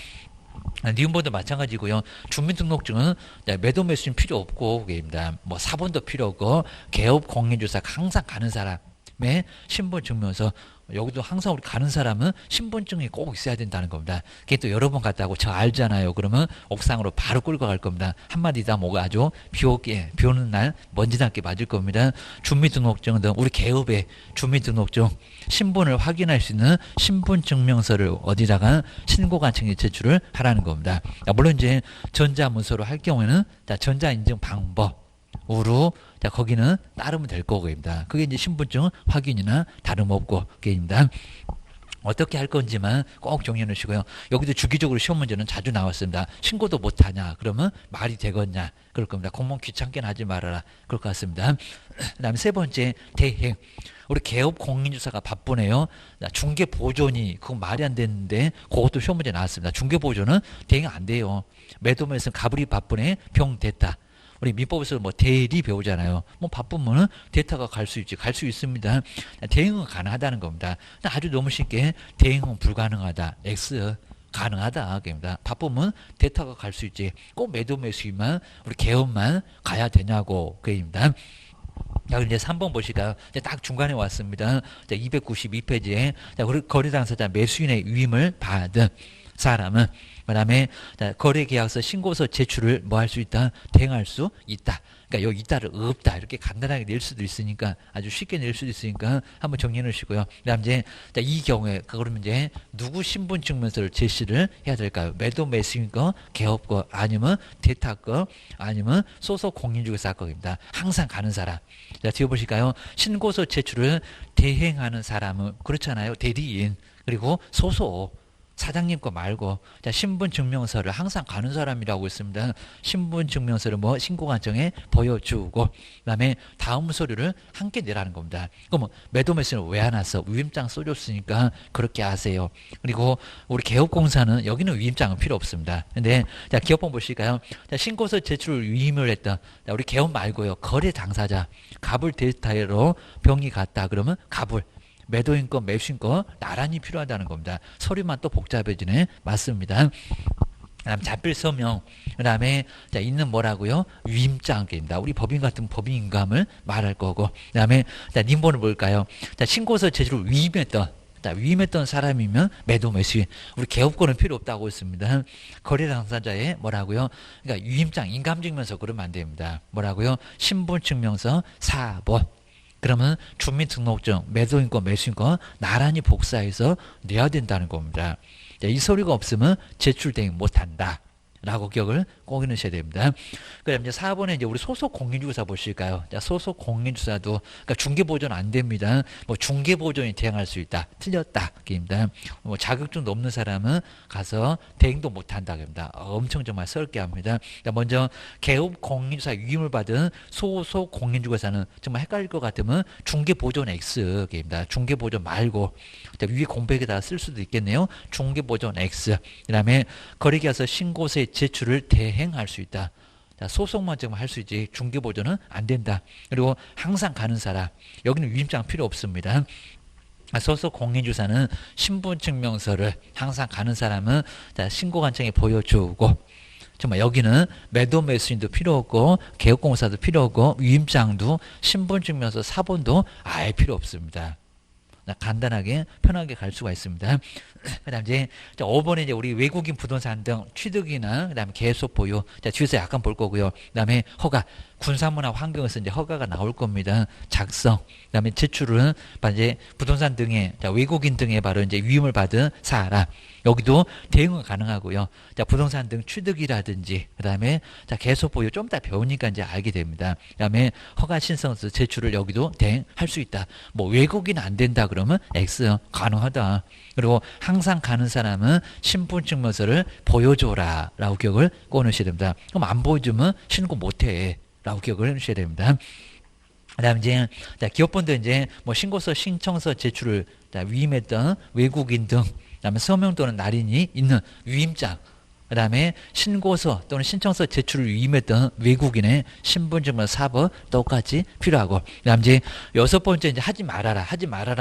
니은번도 마찬가지고요. 주민등록증은 매도 매수인 필요 없고, 입니다. 뭐 사본도 필요 없고, 개업 공인주사가 항상 가는 사람의 신분증명서, 여기도 항상 우리 가는 사람은 신분증이 꼭 있어야 된다는 겁니다. 그게 또 여러 번 갔다고 저 알잖아요. 그러면 옥상으로 바로 끌고 갈 겁니다. 한마디 다 뭐가 아주 비 오는 날 먼지 닿게 맞을 겁니다. 주민등록증 등 우리 개업의 주민등록증 신분을 확인할 수 있는 신분증명서를 어디다가 신고관청에 제출을 하라는 겁니다. 물론 이제 전자문서로 할 경우에는 전자인증 방법으로 거기는 따르면 될 거고입니다. 그게 이제 신분증 확인이나 다름없고 그게입니다. 어떻게 할 건지만 꼭 정리해 놓으시고요. 여기도 주기적으로 시험 문제는 자주 나왔습니다. 신고도 못하냐? 그러면 말이 되겠냐? 그럴 겁니다. 공무원 귀찮게 하지 말아라. 그럴 것 같습니다. 그 다음에 세 번째, 대행. 우리 개업 공인주사가 바쁘네요. 중개보존이 그거 말이 안 되는데 그것도 시험 문제 나왔습니다. 중개보존은 대행 안 돼요. 매도매수 가불이 바쁘네. 병 됐다. 우리 민법에서 뭐 대리 배우잖아요. 뭐 바쁘면 대타가 갈 수 있습니다. 대행은 가능하다는 겁니다. 아주 너무 쉽게 대행은 불가능하다. X 가능하다. 그입니다. 바쁘면 대타가 갈 수 있지. 꼭 매도 매수만 우리 개업만 가야 되냐고 그입니다. 여기 이제 3번 보시까 딱 중간에 왔습니다. 292페이지에 거래 당사자 매수인의 위임을 받은 사람은 그다음에 거래계약서 신고서 제출을 뭐 할 수 있다? 대행할 수 있다. 그러니까 여기 있다를 없다 이렇게 간단하게 낼 수도 있으니까 아주 쉽게 낼 수도 있으니까 한번 정리해 놓으시고요. 그다음 이제 이 경우에 그러면 이제 누구 신분증명서를 제시를 해야 될까요? 매도 매수인 거, 개업 거, 아니면 대타 거, 아니면 소속 공인중개사 거입니다. 항상 가는 사람. 자, 뒤에 보실까요? 신고서 제출을 대행하는 사람은 그렇잖아요. 대리인 그리고 소속 사장님 거 말고 신분증명서를 항상 가는 사람이라고 했습니다. 신분증명서를 뭐 신고관청에 보여주고 그다음에 다음 서류를 함께 내라는 겁니다. 그럼 매도 매수는 왜 안 왔어? 위임장 써줬으니까 그렇게 하세요. 그리고 우리 개업공사는 여기는 위임장은 필요 없습니다. 근데 기업번 보실까요? 신고서 제출 위임을 했던 우리 개업 말고요. 거래 당사자 갑을 데이터로 병이 갔다 그러면 갑을 매도인 거, 매수인 거 나란히 필요하다는 겁니다. 서류만 또 복잡해지네. 맞습니다. 그다음 자필 서명, 그다음에 있는 뭐라고요? 위임장입니다. 우리 법인 같은 법인감을 말할 거고, 그다음에 님본을 볼까요? 신고서 제출을 위임했던 사람이면 매도 매수인. 우리 개업권은 필요 없다고 했습니다. 거래 당사자의 뭐라고요? 그러니까 위임장, 인감증명서 그러면 안 됩니다. 뭐라고요? 신분증명서 4번. 그러면 주민등록증, 매도인권, 매수인권 나란히 복사해서 내야 된다는 겁니다. 이 서류가 없으면 제출 대행 못한다. 라고 기억을 꼭 해놓으셔야 됩니다. 그 다음에 이제 4번에 이제 우리 소속 공인주사 보실까요? 소속 공인주사도, 그러니까 중개보존 안 됩니다. 뭐 중개보존이 대행할 수 있다. 틀렸다. 입니다. 뭐 자격증도 없는 사람은 가서 대행도 못 한다. 입니다. 엄청 정말 썰게 합니다. 먼저 개업 공인주사 위임을 받은 소속 공인주사는 정말 헷갈릴 것 같으면 중개보존 X입니다. 중개보존 말고 위에 공백에다가 쓸 수도 있겠네요. 중개보존 X. 그 다음에 거래계약서 신고서에 제출을 대행할 수 있다. 소속만 좀 할 수 있지 중개보존은 안 된다. 그리고 항상 가는 사람 여기는 위임장 필요 없습니다. 소속 공인주사는 신분증명서를 항상 가는 사람은 신고관청에 보여주고 정말 여기는 매도 매수인도 필요 없고 개업공사도 필요 없고 위임장도 신분증명서 사본도 아예 필요 없습니다. 간단하게 편하게 갈 수가 있습니다. 그다음 이제 5번에 이제 우리 외국인 부동산 등 취득이나 그다음에 계속 보유. 뒤에서 약간 볼 거고요. 그다음에 허가, 군사문화 환경에서 이제 허가가 나올 겁니다. 작성. 그다음에 제출은 이제 부동산 등의 외국인 등의 바로 이제 위임을 받은 사람. 여기도 대응은 가능하고요. 부동산 등 취득이라든지 그다음에 계속 보유 좀 이따 배우니까 이제 알게 됩니다. 그다음에 허가 신청서 제출을 여기도 대행할 수 있다. 뭐 외국인 안 된다 그러면 X 가능하다. 그리고 항상 가는 사람은 신분증명서를 보여줘라 라고 기억을 꺼내셔야 됩니다. 그럼 안 보여주면 신고 못해 라고 기억을 해주셔야 됩니다. 그다음 이제 기업본도 이제 뭐 신고서 신청서 제출을 위임했던 외국인 등 그다음에 서명 또는 날인이 있는 위임장 그 다음에 신고서 또는 신청서 제출을 위임했던 외국인의 신분증과 사본 똑같이 필요하고, 그 다음 이제 여섯 번째 이제 하지 말아라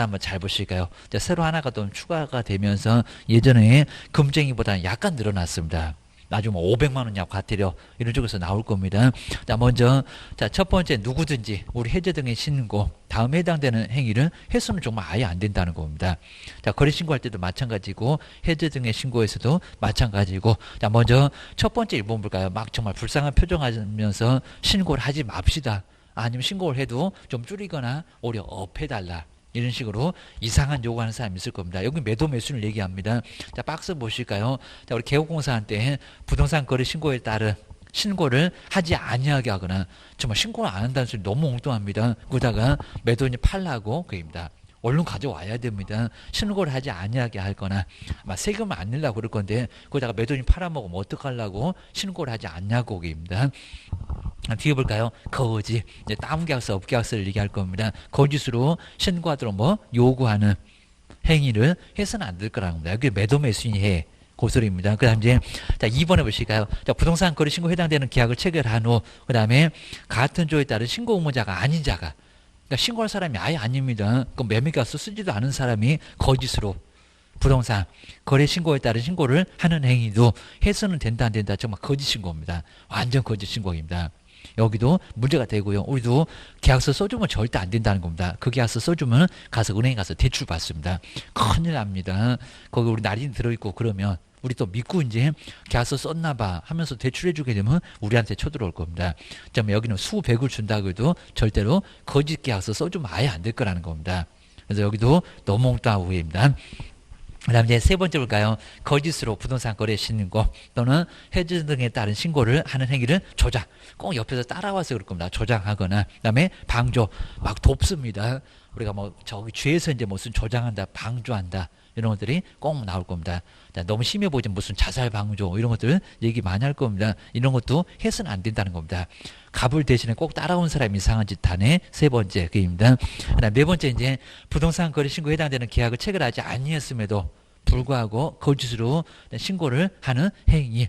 한번 잘 보실까요? 이제 새로 하나가 또 추가가 되면서 예전에 금쟁이보다는 약간 늘어났습니다. 나중에 500만 원이냐 과태료 이런 쪽에서 나올 겁니다. 자, 먼저 첫 번째 누구든지 우리 해제 등의 신고 다음에 해당되는 행위를 해서는 정말 아예 안 된다는 겁니다. 자, 거래 신고할 때도 마찬가지고 해제 등의 신고에서도 마찬가지고, 자, 먼저 첫 번째 1번 볼까요? 막 정말 불쌍한 표정하면서 신고를 하지 맙시다. 아니면 신고를 해도 좀 줄이거나 오히려 업해달라. 이런 식으로 이상한 요구하는 사람이 있을 겁니다. 여기 매도 매수를 얘기합니다. 자, 박스 보실까요? 자, 우리 개업공사한테 부동산 거래 신고에 따른 신고를 하지 아니하게 하거나 정말 신고를 안 한다는 소리 너무 엉뚱합니다. 그러다가 매도인이 팔라고 그입니다. 얼른 가져와야 됩니다. 신고를 하지 아니하게 할 거나 아마 세금을 안 내려고 그럴 건데 거기다가 매도인이 팔아먹으면 어떡하려고 신고를 하지 않냐고 그입니다. 뒤에 볼까요? 거짓. 이제 다운계약서, 업계약서를 얘기할 겁니다. 거짓으로 신고하도록 뭐 요구하는 행위를 해서는 안 될 거라는 겁니다. 여기 매도 매수인이 해. 고소리입니다. 그 다음 이제, 자, 2번에 보실까요? 자, 부동산 거래 신고 해당되는 계약을 체결한 후, 그 다음에 같은 조에 따른 신고 의무자가 아닌 자가, 그러니까 신고할 사람이 아예 아닙니다. 그 매매계약서 쓰지도 않은 사람이 거짓으로 부동산 거래 신고에 따른 신고를 하는 행위도 해서는 된다 안 된다 정말 거짓 신고입니다. 완전 거짓 신고입니다. 여기도 문제가 되고요. 우리도 계약서 써주면 절대 안 된다는 겁니다. 그 계약서 써주면 가서 은행에 가서 대출 받습니다. 큰일 납니다. 거기 우리 날이 들어있고 그러면 우리 또 믿고 이제 계약서 썼나 봐 하면서 대출해주게 되면 우리한테 쳐들어올 겁니다. 그러면 여기는 수백을 준다고 해도 절대로 거짓 계약서 써주면 아예 안 될 거라는 겁니다. 그래서 여기도 너무 엉뚱한 오해입니다. 그 다음 이제 세 번째 볼까요? 거짓으로 부동산 거래 신고 또는 해지 등에 따른 신고를 하는 행위를 조장. 꼭 옆에서 따라와서 그럴 겁니다. 조장하거나. 그 다음에 방조. 막 돕습니다. 우리가 뭐 저기 죄에서 이제 무슨 조장한다, 방조한다. 이런 것들이 꼭 나올 겁니다. 너무 심해 보이지 무슨 자살 방조 이런 것들 얘기 많이 할 겁니다. 이런 것도 해서는 안 된다는 겁니다. 갑을 대신에 꼭 따라온 사람이 이상한 짓 하네. 세 번째 그입니다. 그다음 네 번째 이제 부동산 거래 신고에 해당되는 계약을 체결하지 아니했음에도 불구하고 거짓으로 신고를 하는 행위.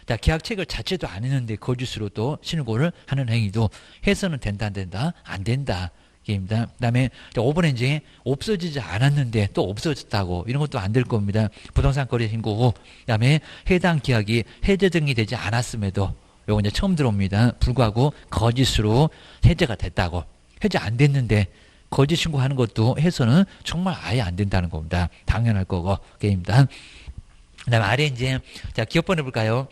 자, 계약 체결 자체도 안 했는데 거짓으로 또 신고를 하는 행위도 해서는 된다 안 된다? 안 된다. 입니다. 그다음에 5번에 이제 없어지지 않았는데 또 없어졌다고 이런 것도 안 될 겁니다. 부동산 거래 신고 후 그다음에 해당 계약이 해제 등이 되지 않았음에도 요거 이제 처음 들어옵니다. 불구하고 거짓으로 해제가 됐다고. 해제 안 됐는데 거짓 신고하는 것도 해서는 정말 아예 안 된다는 겁니다. 당연할 거고 게임입니다. 그다음 아래 이제 자 기업번호 볼까요?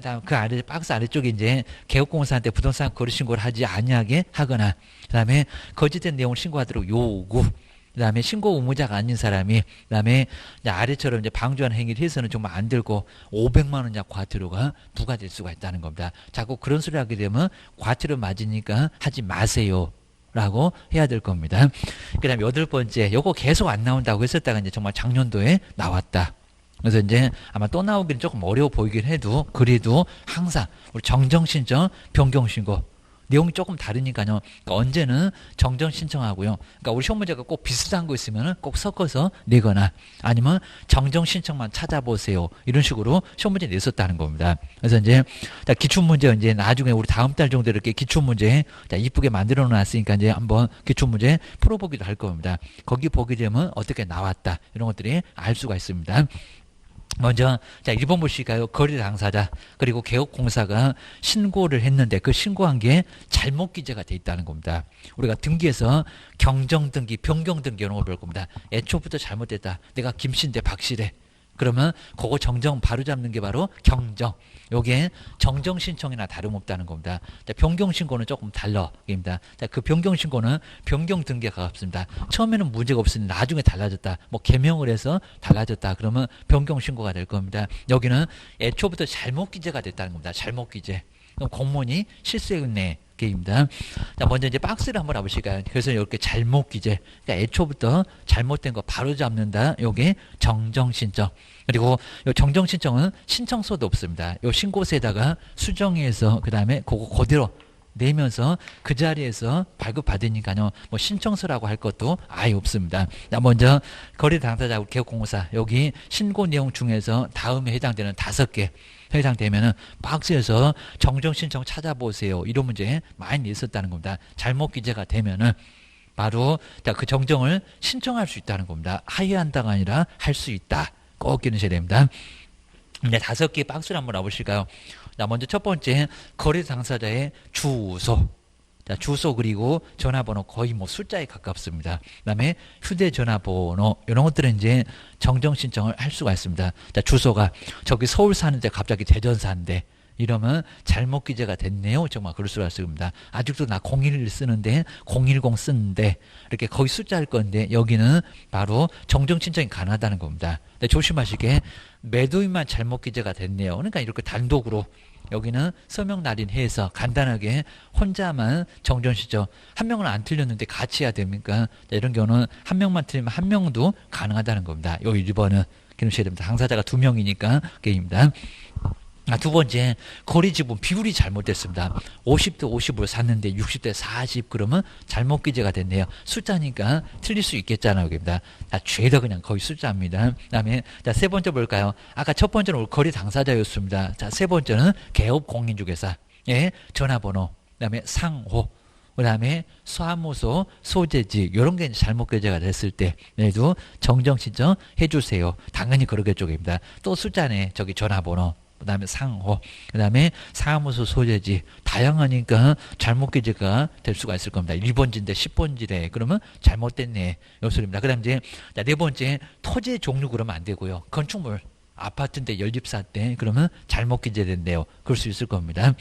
다음 그 아래 박스 아래쪽에 이제 개업공사한테 부동산 거래 신고를 하지 아니하게 하거나 그다음에 거짓된 내용을 신고하도록 요구. 그다음에 신고 의무자가 아닌 사람이 그다음에 아래처럼 이제 방조하는 행위를 해서는 정말 안 되고 500만 원 이하 과태료가 부과될 수가 있다는 겁니다. 자꾸 그런 소리 하게 되면 과태료 맞으니까 하지 마세요. 라고 해야 될 겁니다. 그 다음에 여덟 번째, 요거 계속 안 나온다고 했었다가 이제 정말 작년도에 나왔다. 그래서 이제 아마 또 나오기는 조금 어려워 보이긴 해도 그래도 항상 우리 정정신청, 변경신고 내용이 조금 다르니까요. 그러니까 언제는 정정 신청하고요. 그러니까 우리 시험 문제가 꼭 비슷한 거 있으면 꼭 섞어서 내거나 아니면 정정 신청만 찾아보세요. 이런 식으로 시험 문제 냈었다는 겁니다. 그래서 이제 기출 문제 이제 나중에 우리 다음 달 정도 이렇게 기출 문제 이쁘게 만들어 놨으니까 이제 한번 기출 문제 풀어보기도 할 겁니다. 거기 보게 되면 어떻게 나왔다 이런 것들이 알 수가 있습니다. 먼저 자 1번 보실까요? 거래 당사자 그리고 개업공사가 신고를 했는데 그 신고한 게 잘못 기재가 돼 있다는 겁니다. 우리가 등기에서 경정등기, 변경등기 이런 걸 배울 겁니다. 애초부터 잘못됐다. 내가 김씨인데 박씨래. 그러면 그거 정정 바로 잡는 게 바로 경정. 요게 정정 신청이나 다름없다는 겁니다. 자, 변경 신고는 조금 달라입니다. 자, 그 변경 신고는 변경 등기에 가깝습니다. 처음에는 문제가 없으니 나중에 달라졌다. 뭐 개명을 해서 달라졌다. 그러면 변경 신고가 될 겁니다. 여기는 애초부터 잘못 기재가 됐다는 겁니다. 잘못 기재. 그럼 공무원이 실수했네. 입니다. 자, 먼저 이제 박스를 한번 봐보실까요? 그래서 이렇게 잘못 기재, 그러니까 애초부터 잘못된 거 바로 잡는다. 요게 정정 신청. 그리고 요 정정 신청은 신청서도 없습니다. 요 신고서에다가 수정해서 그 다음에 그거 그대로 내면서 그 자리에서 발급받으니까요. 뭐 신청서라고 할 것도 아예 없습니다. 자, 먼저 거래 당사자 개업공사 여기 신고 내용 중에서 다음에 해당되는 5개 해당되면은 박스에서 정정 신청 찾아보세요. 이런 문제 많이 있었다는 겁니다. 잘못 기재가 되면은 바로 그 정정을 신청할 수 있다는 겁니다. 하회한다가 아니라 할 수 있다. 꼭 기억하셔야 됩니다. 이제 5개 박스를 한번 놔보실까요? 자, 먼저 첫 번째 거래 당사자의 주소. 자, 주소 그리고 전화번호 거의 뭐 숫자에 가깝습니다. 그다음에 휴대전화번호 이런 것들은 이제 정정 신청을 할 수가 있습니다. 자, 주소가 저기 서울 사는데 갑자기 대전 사는데 이러면 잘못 기재가 됐네요. 정말 그럴 수가 있습니다. 아직도 나 01 쓰는데 010 쓰는데 이렇게 거의 숫자일 건데 여기는 바로 정정 신청이 가능하다는 겁니다. 근데 조심하시게 매도인만 잘못 기재가 됐네요. 그러니까 이렇게 단독으로 여기는 서명 날인해서 간단하게 혼자만 정정 신청 한 명은 안 틀렸는데 같이 해야 됩니까? 이런 경우는 한 명만 틀리면 한 명도 가능하다는 겁니다. 요 1번은 기억하셔야 됩니다. 당사자가 2명이니까 게임입니다. 두 번째, 거래 지분 비율이 잘못됐습니다. 50대 50을 샀는데 60대 40 그러면 잘못 기재가 됐네요. 숫자니까 틀릴 수 있겠잖아요. 여기입니다. 죄다 그냥 거의 숫자입니다. 그다음에 세 번째 볼까요? 아까 첫 번째는 거래 당사자였습니다. 자, 세 번째는 개업 공인중개사의 전화번호, 그다음에 상호, 그다음에 사무소, 소재지 이런 게 잘못 기재가 됐을 때 내도 정정 신청 해주세요. 당연히 그러겠죠. 입니다. 또 숫자네. 저기 전화번호. 그 다음에 상호, 그 다음에 사무소 소재지 다양하니까 잘못 기재가 될 수가 있을 겁니다. 1번지인데 10번지래. 그러면 잘못됐네. 요 소리입니다. 그 다음 이제 네 번째 토지의 종류 그러면 안 되고요. 건축물 아파트인데 연립사 때 그러면 잘못 기재된대요. 그럴 수 있을 겁니다.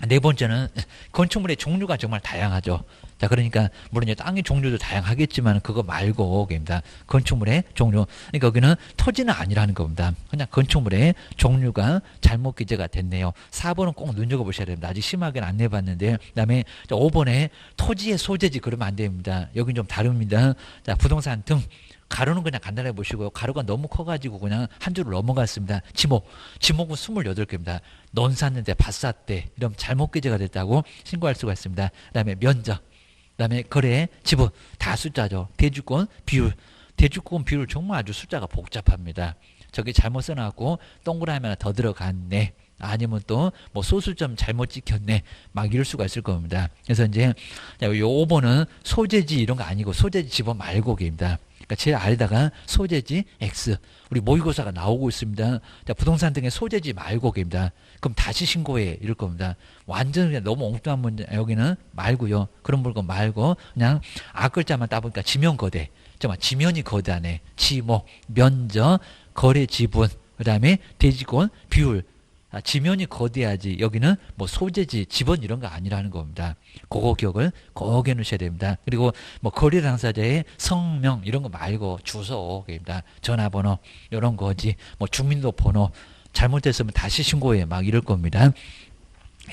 네 번째는 건축물의 종류가 정말 다양하죠. 자, 그러니까 물론 땅의 종류도 다양하겠지만 그거 말고 입니다. 건축물의 종류. 그러니까 여기는 토지는 아니라는 겁니다. 그냥 건축물의 종류가 잘못 기재가 됐네요. 4번은 꼭 눈여겨보셔야 됩니다. 아직 심하게는 안 내봤는데. 그다음에 5번에 토지의 소재지 그러면 안 됩니다. 여긴 좀 다릅니다. 자, 부동산 등 가로는 그냥 간단하게 보시고요. 가로가 너무 커가지고 그냥 한 줄을 넘어갔습니다. 지목은 28개입니다. 넌 샀는데 밭 샀대. 이러면 잘못 기재가 됐다고 신고할 수가 있습니다. 그 다음에 면적, 그 다음에 거래, 지분 다 숫자죠. 대주권, 비율. 대주권 비율 정말 아주 숫자가 복잡합니다. 저기 잘못 써놨고 동그라미 하나 더 들어갔네. 아니면 또 뭐 소수점 잘못 찍혔네. 막 이럴 수가 있을 겁니다. 그래서 이제 요 5번은 소재지 이런 거 아니고 소재지 집어 말고 입니다. 그러니까 제 아래다가 소재지 X 우리 모의고사가 나오고 있습니다. 자, 부동산 등의 소재지 말고입니다. 그럼 다시 신고해 이럴 겁니다. 완전 그냥 너무 엉뚱한 문제 여기는 말고요. 그런 물건 말고 그냥 앞글자만 따보니까 지면거대 정말 지면이 거대하네. 지목, 면적, 거래 지분 그 다음에 대지권, 비율 지면이 거대하지 여기는 뭐 소재지 지번 이런 거 아니라는 겁니다. 그거 기억을 꼭 해놓으셔야 됩니다. 그리고 뭐 거래 당사자의 성명 이런 거 말고 주소입니다. 전화번호 이런 거지 뭐 주민등록번호 잘못됐으면 다시 신고해 막 이럴 겁니다.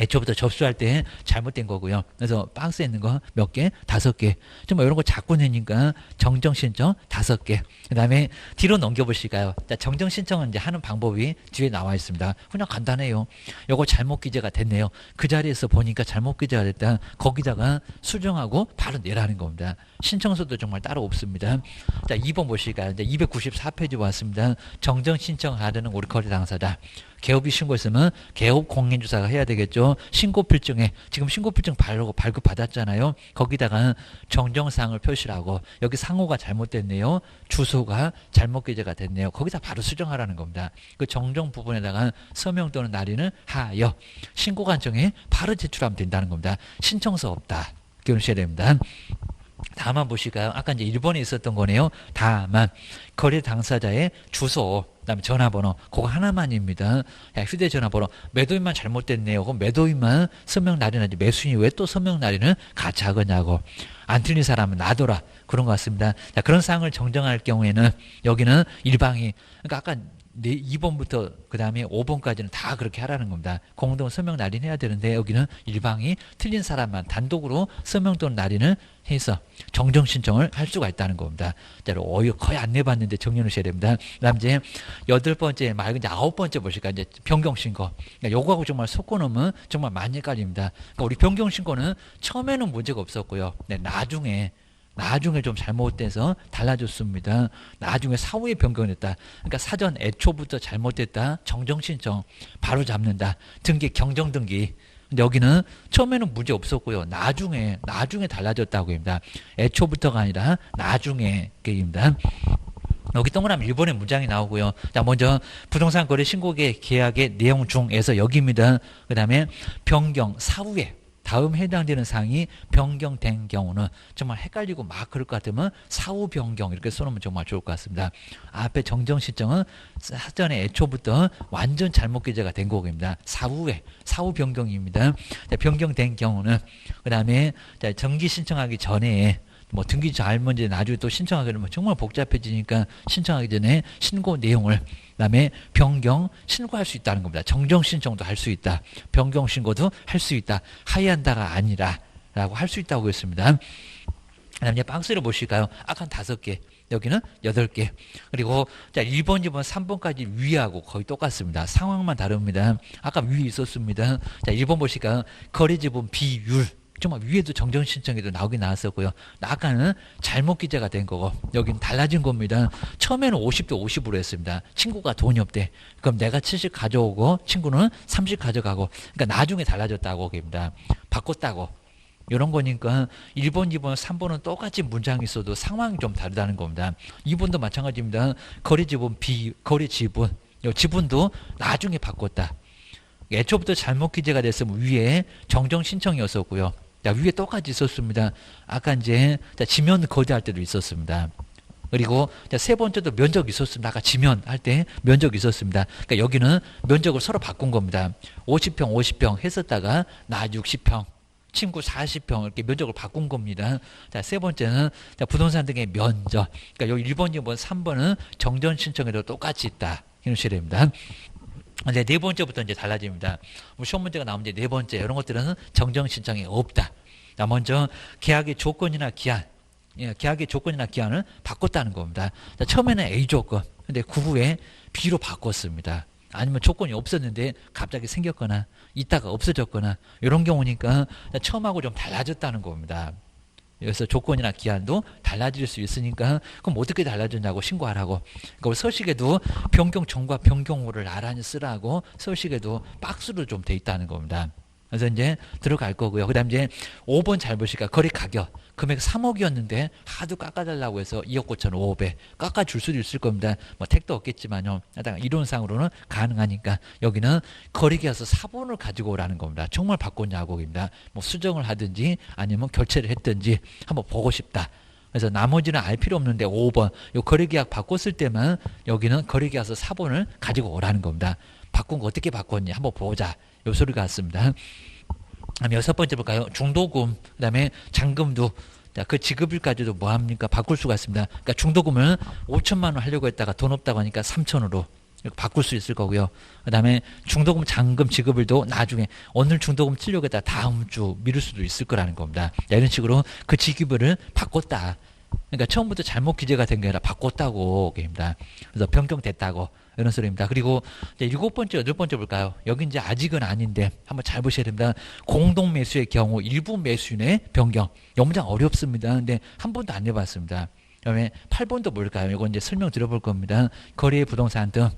애초부터 접수할 때 잘못된 거고요. 그래서 박스에 있는 거 몇 개? 5개. 정말 이런 거 자꾸 내니까 정정 신청 5개. 그 다음에 뒤로 넘겨보실까요? 자, 정정 신청은 이제 하는 방법이 뒤에 나와 있습니다. 그냥 간단해요. 요거 잘못 기재가 됐네요. 그 자리에서 보니까 잘못 기재가 됐다. 거기다가 수정하고 바로 내라는 겁니다. 신청서도 정말 따로 없습니다. 자, 2번 보실까요? 이제 294페이지 왔습니다. 정정 신청하려는 우리 거래 당사자. 개업이 신고했으면 개업 공인주사가 해야 되겠죠. 신고필증에 지금 신고필증 발급받았잖아요. 거기다가 정정사항을 표시하고 여기 상호가 잘못됐네요. 주소가 잘못 기재가 됐네요. 거기다 바로 수정하라는 겁니다. 그 정정 부분에다가 서명 또는 날인을 하여 신고관청에 바로 제출하면 된다는 겁니다. 신청서 없다. 기억하셔야 됩니다. 다만 보실까요? 아까 이제 1번에 있었던 거네요. 다만 거래 당사자의 주소 그다음에 전화번호 그거 하나만입니다. 야, 휴대전화번호 매도인만 잘못됐네요. 그럼 매도인만 서명 날인하지 매수인이 왜 또 서명 날인을 같이 하겠냐고. 안 틀린 사람은 놔둬라. 그런 것 같습니다. 자, 그런 사항을 정정할 경우에는 여기는 일방이 그러니까 아까 2번부터 그 다음에 5번까지는 다 그렇게 하라는 겁니다. 공동 서명 날인해야 되는데 여기는 일방이 틀린 사람만 단독으로 서명 또는 날인을 해서 정정 신청을 할 수가 있다는 겁니다. 자, 거의 안 내봤는데 정리하셔야 됩니다. 그다음 이제 8번째 말고 이제 9번째 보실까 이제 변경 신고. 그러니까 요거하고 정말 섞어놓으면 정말 많이 헷갈립니다. 그러니까 우리 변경 신고는 처음에는 문제가 없었고요. 네, 나중에 좀 잘못돼서 달라졌습니다. 나중에 사후에 변경됐다. 그러니까 사전 애초부터 잘못됐다. 정정신청 바로 잡는다. 등기 경정등기. 근데 여기는 처음에는 문제 없었고요. 나중에 달라졌다고 합니다. 애초부터가 아니라 나중에 게임입니다. 여기 동그라미 1번의 문장이 나오고요. 자, 먼저 부동산 거래 신고계 계약의 내용 중에서 여기입니다. 그 다음에 변경 사후에 다음 해당되는 사항이 변경된 경우는 정말 헷갈리고 막 그럴 것 같으면 사후 변경 이렇게 써놓으면 정말 좋을 것 같습니다. 앞에 정정 신청은 사전에 애초부터 완전 잘못 기재가 된 거입니다. 사후 변경입니다. 자, 변경된 경우는 그 다음에 정기 신청하기 전에 뭐 등기 잘못인지 나중에 또 신청하게 되면 정말 복잡해지니까 신청하기 전에 신고 내용을 그다음에 변경 신고할 수 있다는 겁니다. 정정 신청도 할 수 있다. 변경 신고도 할 수 있다. 하이한다가 아니라 라고 할 수 있다고 했습니다. 그다음에 이제 박스를 보실까요? 아까 5개. 여기는 8개. 그리고 자 1번, 2번, 3번까지 위하고 거의 똑같습니다. 상황만 다릅니다. 아까 위에 있었습니다. 자 1번 보실까요? 거래 지분 비율. 정말 위에도 정정 신청에도 나오긴 나왔었고요. 아까는 잘못 기재가 된 거고 여기는 달라진 겁니다. 처음에는 50대 50으로 했습니다. 친구가 돈이 없대. 그럼 내가 70 가져오고 친구는 30 가져가고 그러니까 나중에 달라졌다고 합니다. 바꿨다고. 이런 거니까 1번, 2번, 3번은 똑같이 문장이 있어도 상황이 좀 다르다는 겁니다. 2번도 마찬가지입니다. 거래 지분 거래 지분. 이 지분도 나중에 바꿨다. 애초부터 잘못 기재가 됐으면 위에 정정 신청이었었고요. 자, 위에 똑같이 있었습니다. 아까 이제 지면 거래할 때도 있었습니다. 그리고 세 번째도 면적이 있었습니다. 아까 지면 할 때 면적이 있었습니다. 그러니까 여기는 면적을 서로 바꾼 겁니다. 50평, 50평 했었다가 나 60평, 친구 40평 이렇게 면적을 바꾼 겁니다. 자, 세 번째는 부동산 등의 면적. 그러니까 여기 1번, 2번, 3번은 정전 신청에도 똑같이 있다. 이런 식입니다. 이제 네 번째부터 이제 달라집니다. 시험 문제가 나오면 이제 네 번째 이런 것들은 정정 신청이 없다. 자, 먼저 계약의 조건이나 기한, 계약의 조건이나 기한을 바꿨다는 겁니다. 자, 처음에는 A 조건, 근데 그 후에 B로 바꿨습니다. 아니면 조건이 없었는데 갑자기 생겼거나 있다가 없어졌거나 이런 경우니까 처음하고 좀 달라졌다는 겁니다. 그래서 조건이나 기한도 달라질 수 있으니까 그럼 어떻게 달라졌냐고 신고하라고. 그러니까 서식에도 변경 전과 변경 후를 나란히 쓰라고 서식에도 박스로 좀 돼 있다는 겁니다. 그래서 이제 들어갈 거고요. 그 다음 이제 5번 잘 보실까? 거래 가격. 금액 3억이었는데 하도 깎아달라고 해서 2억 9,500 깎아줄 수도 있을 겁니다. 뭐 택도 없겠지만요. 이론상으로는 가능하니까 여기는 거래계약서 사본을 가지고 오라는 겁니다. 정말 바꿨냐고 입니다. 뭐 수정을 하든지 아니면 결제를 했든지 한번 보고 싶다. 그래서 나머지는 알 필요 없는데 5번 요 거래계약 바꿨을 때만 여기는 거래계약서 사본을 가지고 오라는 겁니다. 바꾼 거 어떻게 바꿨니? 한번 보자. 요 소리 같습니다. 그다음에 6번째 볼까요? 중도금, 그다음에 잔금도 자, 그 지급일까지도 뭐 합니까? 바꿀 수가 있습니다. 그러니까 중도금을 5천만 원 하려고 했다가 돈 없다고 하니까 3천으로 바꿀 수 있을 거고요. 그다음에 중도금, 잔금, 지급일도 나중에 오늘 중도금 치려고 했다가 다음 주 미룰 수도 있을 거라는 겁니다. 자, 이런 식으로 그 지급일을 바꿨다. 그러니까 처음부터 잘못 기재가 된 게 아니라 바꿨다고 입니다. 그래서 변경됐다고 이런 소리입니다. 그리고 이제 7번째, 8번째 볼까요? 여기 이제 아직은 아닌데 한번 잘 보셔야 됩니다. 공동 매수의 경우 일부 매수인의 변경. 이 문장 어렵습니다. 근데 한 번도 안 해봤습니다. 그다음에 8번도 뭘까요? 이거 이제 설명 들어볼 겁니다. 거래 부동산 등.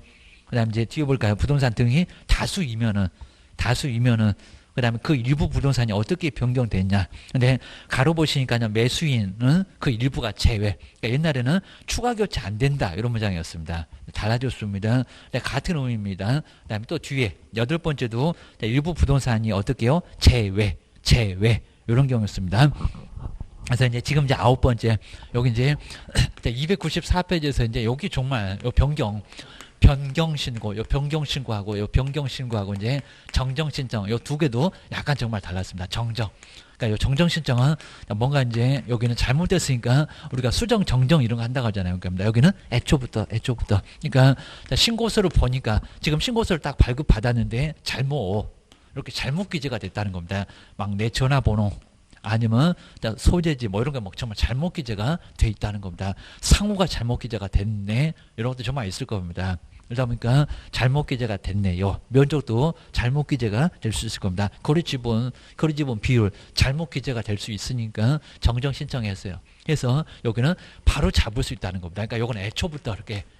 그다음에 이제 뒤에 볼까요? 부동산 등이 다수이면은 그다음에 그 일부 부동산이 어떻게 변경됐냐. 근데 가로 보시니까요. 매수인은 그 일부가 제외. 그러니까 옛날에는 추가 교체 안 된다. 이런 문장이었습니다. 달라졌습니다. 같은 의미입니다. 그다음에 또 뒤에 8번째도 일부 부동산이 어떻게요? 제외. 이런 경우였습니다. 그래서 이제 지금 이제 9번째 여기 이제 294페이지에서 이제 여기 정말 변경 변경 신고, 요 변경 신고하고 요 변경 신고하고 이제 정정 신청 요 두 개도 약간 정말 달랐습니다. 정정. 그러니까 요 정정 신청은 뭔가 이제 여기는 잘못됐으니까 우리가 수정 정정 이런 거 한다고 하잖아요. 그러니까 여기는 애초부터. 그러니까 신고서를 보니까 지금 신고서를 딱 발급 받았는데 이렇게 잘못 기재가 됐다는 겁니다. 막 내 전화번호 아니면 소재지 뭐 이런 게 막 정말 잘못 기재가 돼 있다는 겁니다. 상호가 잘못 기재가 됐네. 이런 것도 정말 있을 겁니다. 그러다 보니까 잘못 기재가 됐네요. 면적도 잘못 기재가 될 수 있을 겁니다. 거리 지분 비율 잘못 기재가 될 수 있으니까 정정 신청했어요. 그래서 여기는 바로 잡을 수 있다는 겁니다. 그러니까 이건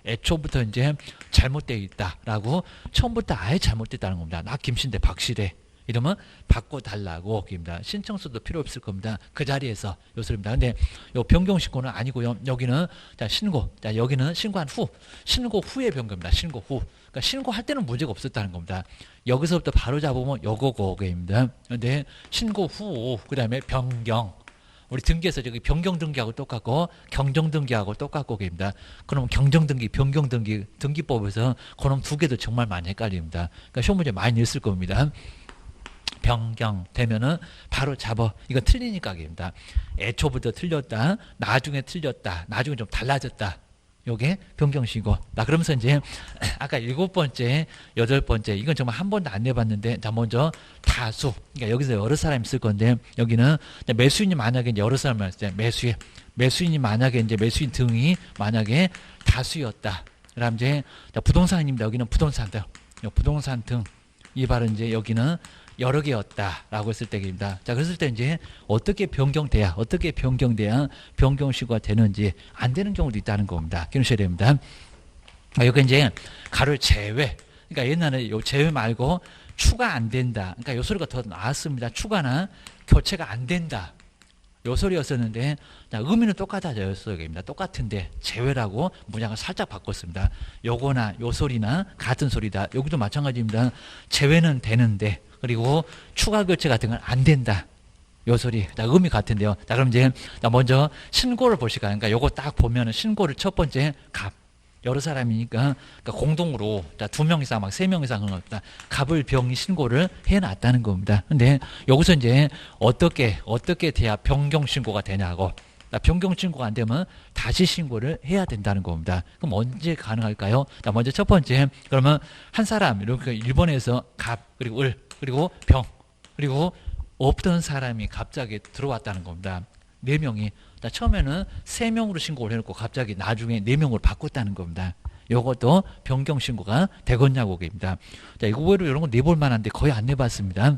애초부터 이제 잘못되어 있다라고 처음부터 아예 잘못됐다는 겁니다. 나 김신대 박실혜 이러면 바꿔달라고 입니다. 신청서도 필요 없을 겁니다. 그 자리에서 요 소리입니다. 근데 요 변경 신고는 아니고요. 여기는 여기는 신고한 후, 신고 후의 변경입니다. 신고 후. 그러니까 신고할 때는 문제가 없었다는 겁니다. 여기서부터 바로 잡으면 요거입니다. 근데 신고 후, 그다음에 변경. 우리 등기에서 저기 변경 등기하고 똑같고 경정 등기하고 똑같고 입니다. 그럼 경정 등기, 변경 등기 등기법에서 그럼 두 개도 정말 많이 헷갈립니다. 그러니까 시험 문제 많이 냈을 겁니다. 변경 되면은 바로 잡아. 이건 틀리니까 입니다. 애초부터 틀렸다. 나중에 틀렸다. 나중에 좀 달라졌다. 요게 변경시고. 그러면서 이제 아까 7번째, 8번째 이건 정말 한 번도 안 내봤는데 자 먼저 다수. 그러니까 여기서 여러 사람이 쓸 건데 여기는 매수인이 만약에 이제 여러 사람을 했을 때 매수인이 만약에 이제 매수인 등이 만약에 다수였다. 그다음 이제 부동산입니다. 여기는 부동산 등. 이 발은 이제 여기는 여러 개였다라고 했을 때입니다. 자, 그랬을 때 이제 어떻게 변경돼야 변경시고가 되는지 안 되는 경우도 있다는 겁니다. 기억하셔야 됩니다. 여기 이제 가로 제외. 그러니까 옛날에 요 제외 말고 추가 안 된다. 그러니까 요 소리가 더 나왔습니다. 추가나 교체가 안 된다. 요 소리였었는데 의미는 똑같아졌어요. 똑같은데 제외라고 문장을 살짝 바꿨습니다. 요거나 요 소리나 같은 소리다. 여기도 마찬가지입니다. 제외는 되는데 그리고 추가 교체 같은 건 안 된다. 요 소리. 의미 같은데요. 그럼 이제 먼저 신고를 보실까요? 그러니까 요거 딱 보면은 신고를 첫 번째 갑. 여러 사람이니까 그러니까 공동으로 2명 이상 막 3명 이상 그런 겁니다. 갑을 병이 신고를 해놨다는 겁니다. 근데 여기서 이제 어떻게 돼야 변경 신고가 되냐고. 변경 신고가 안 되면 다시 신고를 해야 된다는 겁니다. 그럼 언제 가능할까요? 먼저 첫 번째 그러면 한 사람 이렇게 1번에서 갑 그리고 을 그리고 병 그리고 없던 사람이 갑자기 들어왔다는 겁니다. 4명이 처음에는 3명으로 신고를 해놓고 갑자기 나중에 4명으로 바꿨다는 겁니다. 이것도 변경 신고가 되겠냐고 입니다. 자, 이거 외로 이런 거 내볼 만한데 거의 안 내봤습니다.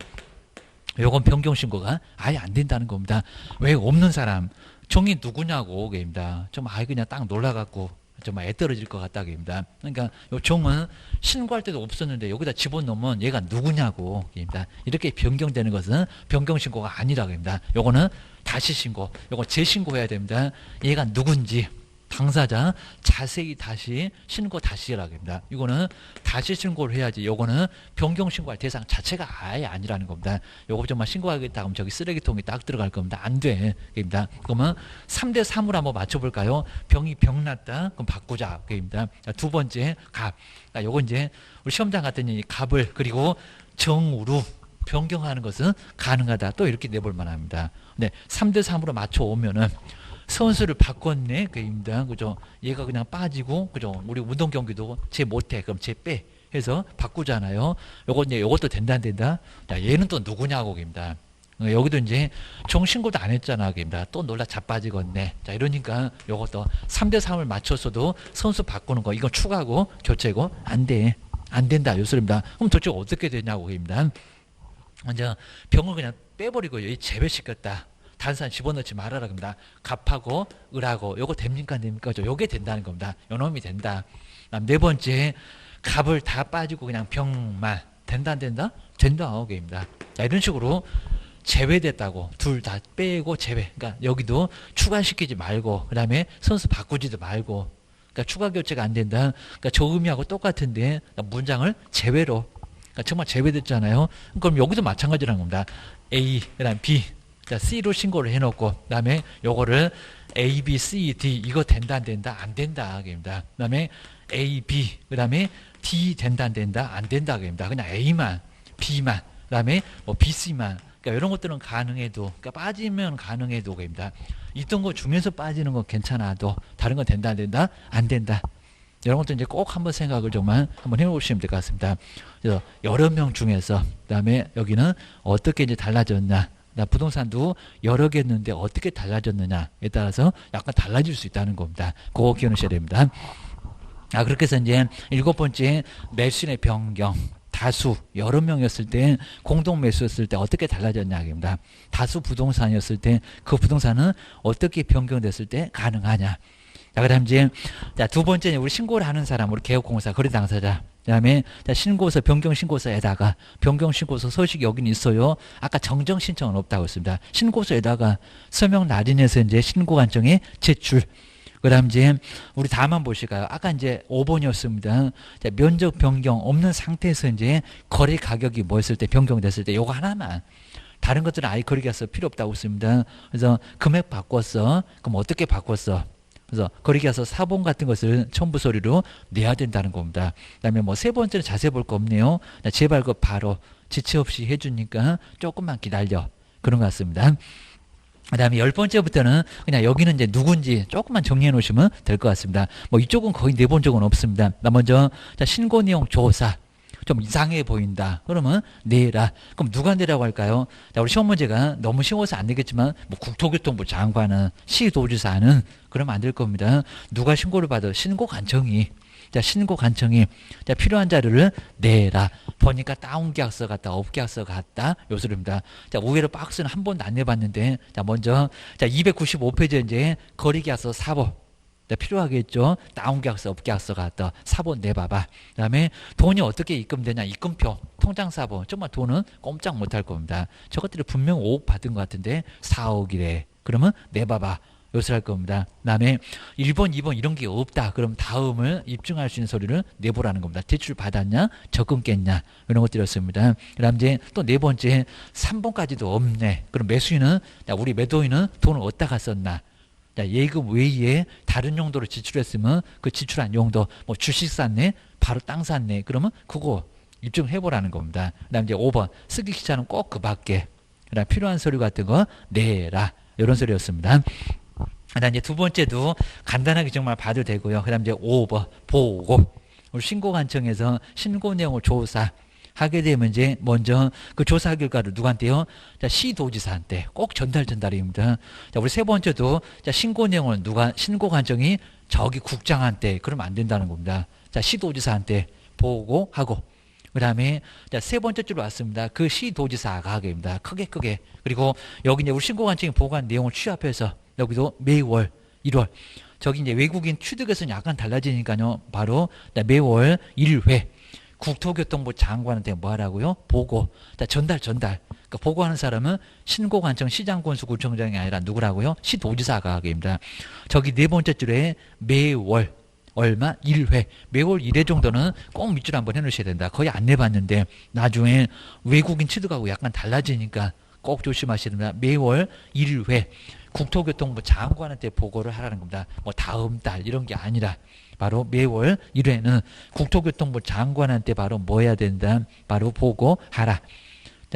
이건 변경 신고가 아예 안 된다는 겁니다. 왜 없는 사람 정이 누구냐고 입니다. 좀 아예 그냥 딱 놀라갖고 정말 애 떨어질 것 같다 입니다. 그러니까 요 종은 신고할 때도 없었는데 여기다 집어넣으면 얘가 누구냐고 입니다. 이렇게 변경되는 것은 변경 신고가 아니라고 합니다. 요거는 다시 신고, 요거 재신고해야 됩니다. 얘가 누군지 당사자 자세히 다시 신고 다시라고 합니다. 이거는 다시 신고를 해야지. 요거는 변경 신고할 대상 자체가 아예 아니라는 겁니다. 요거 정말 신고하겠다 하면 저기 쓰레기통에 딱 들어갈 겁니다. 안 돼. 입니다. 그러면 3대 3으로 한번 맞춰볼까요? 병이 병났다. 그럼 바꾸자. 입니다. 두 번째 갑. 요거 이제 우리 시험장 갔더니 갑을 그리고 정으로 변경하는 것은 가능하다. 또 이렇게 내볼 만합니다. 네, 3대 3으로 맞춰 오면은 선수를 바꿨네, 그입니다. 그죠? 얘가 그냥 빠지고, 그죠? 우리 운동 경기도 쟤 못해, 그럼 쟤 빼. 해서 바꾸잖아요. 요것도 된다, 안 된다? 자, 얘는 또 누구냐고, 입니다. 여기도 이제 정신고도 안 했잖아, 그입니다. 또 놀라 자빠지겠네. 자, 이러니까 요것도 3대 3을 맞췄어도 선수 바꾸는 거, 이건 추가고, 교체고, 안 돼. 안 된다, 요 소리입니다. 그럼 도대체 어떻게 되냐고, 입니다. 먼저 병을 그냥 빼버리고, 이 제외시켰다. 다른 사람 집어넣지 말아라 겁니다. 갑하고 을하고 요거 됩니까 안 됩니까? 요게 된다는 겁니다. 요놈이 된다. 네 번째 갑을 다 빠지고 그냥 병만 된다 안 된다? 된다. 오케이입니다. 자, 이런 식으로 제외됐다고 둘 다 빼고 제외. 그러니까 여기도 추가시키지 말고 그다음에 선수 바꾸지도 말고. 그러니까 추가 교체가 안 된다. 그러니까 저 의미하고 똑같은데 문장을 제외로. 그러니까 정말 제외됐잖아요. 그럼 여기도 마찬가지라는 겁니다. A 그다음 B. 자, C로 신고를 해놓고, 그 다음에 요거를 A, B, C, D, 이거 된다, 안 된다? 안 된다. 입니다. 그 다음에 A, B, 그 다음에 D 된다, 안 된다, 안 된다, 그럽니다. 그냥 A만, B만, 그 다음에 뭐 BC만. 그러니까 이런 것들은 가능해도, 그러니까 빠지면 가능해도, 그럽니다. 있던 거 중에서 빠지는 건 괜찮아도, 다른 건 된다, 안 된다, 안 된다. 이런 것도 이제 꼭 한번 생각을 정말 한번 해보시면 될 것 같습니다. 그래서 여러 명 중에서, 그 다음에 여기는 어떻게 이제 달라졌나. 부동산도 여러 개 있는데 어떻게 달라졌느냐에 따라서 약간 달라질 수 있다는 겁니다. 그거 기억하셔야 됩니다. 그렇게 해서 이제 7번째 매수인의 변경. 다수 여러 명이었을 때 공동 매수였을 때 어떻게 달라졌냐입니다. 다수 부동산이었을 때 그 부동산은 어떻게 변경됐을 때 가능하냐. 그다음 이제 두 번째 우리 신고를 하는 사람, 우리 개업공사 거래 당사자. 그다음에 신고서 변경 신고서에다가 변경 신고서 서식이 여긴 있어요. 아까 정정 신청은 없다고 했습니다. 신고서에다가 서명 날인해서 이제 신고 관청에 제출. 그다음 이제 우리 다만 보실까요? 아까 이제 5번이었습니다. 면적 변경 없는 상태에서 이제 거래 가격이 뭐였을 때 변경됐을 때 요거 하나만. 다른 것들은 아예 거래계약서 필요 없다고 했습니다. 그래서 금액 바꿨어. 그럼 어떻게 바꿨어? 그래서 거래계약서 사본 같은 것을 첨부 서류로 내야 된다는 겁니다. 그다음에 뭐 세 번째는 자세히 볼 거 없네요. 제발 그 바로 지체 없이 해주니까 조금만 기다려. 그런 것 같습니다. 그다음에 10번째부터는 그냥 여기는 이제 누군지 조금만 정리해 놓으시면 될 것 같습니다. 뭐 이쪽은 거의 내본 적은 없습니다. 먼저 신고 내용 조사. 좀 이상해 보인다. 그러면 내라. 그럼 누가 내라고 할까요? 우리 시험 문제가 너무 쉬워서 안 되겠지만 뭐 국토교통부 장관은 시도지사는 그러면 안 될 겁니다. 누가 신고를 받아? 신고관청이. 신고관청이 필요한 자료를 내라. 보니까 다운계약서 같다, 업계약서 같다. 요 소리입니다. 의외로 박스는 한 번도 안 내봤는데 먼저 295페이지에 이제 거래계약서 사본. 필요하겠죠. 다운계약서, 업계약서 같다. 사본 내봐봐. 그 다음에 돈이 어떻게 입금되냐. 입금표, 통장사본. 정말 돈은 꼼짝 못할 겁니다. 저것들이 분명 5억 받은 것 같은데 4억이래. 그러면 내봐봐. 요술 할 겁니다. 그 다음에 1번, 2번 이런 게 없다. 그럼 다음을 입증할 수 있는 서류를 내보라는 겁니다. 대출 받았냐? 적금 깼냐? 이런 것들이었습니다. 그 다음 이제 또 네 번째 3번까지도 없네. 그럼 매수인은, 우리 매도인은 돈을 어디다가 썼나? 예금 외에 다른 용도로 지출했으면 그 지출한 용도, 뭐 주식 샀네, 바로 땅 샀네. 그러면 그거 입증해보라는 겁니다. 그 다음 이제 5번 쓰기 귀찮으면 꼭 그 밖에. 그다음 필요한 서류 같은 거 내라. 이런 소리였습니다. 그다음 이제 두 번째도 간단하게 정말 봐도 되고요. 그다음 이제 5번 보고. 우리 신고관청에서 신고 내용을 조사. 하게 되면 이제 먼저 그 조사 결과를 누구한테요? 시도지사한테 꼭 전달입니다. 우리 세 번째도 신고 내용을 누가 신고관청이 저기 국장한테 그러면 안 된다는 겁니다. 시도지사한테 보고하고 그 다음에 세 번째 줄로 왔습니다. 그 시도지사가 하게입니다. 크게 그리고 여기 이제 우리 신고관청이 보고한 내용을 취합해서 여기도 매월 1월 저기 이제 외국인 취득에서는 약간 달라지니까요. 바로 매월 1회 국토교통부 장관한테 뭐 하라고요? 보고. 전달. 그러니까 보고하는 사람은 신고관청 시장군수구청장이 아니라 누구라고요? 시도지사가 하게입니다. 저기 네 번째 줄에 매월 얼마? 1회. 매월 1회 정도는 꼭 밑줄 한번 해놓으셔야 된다. 거의 안 내봤는데 나중에 외국인 취득하고 약간 달라지니까 꼭 조심하셔야 됩니다. 매월 1회 국토교통부 장관한테 보고를 하라는 겁니다. 뭐 다음 달 이런 게 아니라 바로 매월 1회는 국토교통부 장관한테 바로 뭐 해야 된다? 바로 보고하라.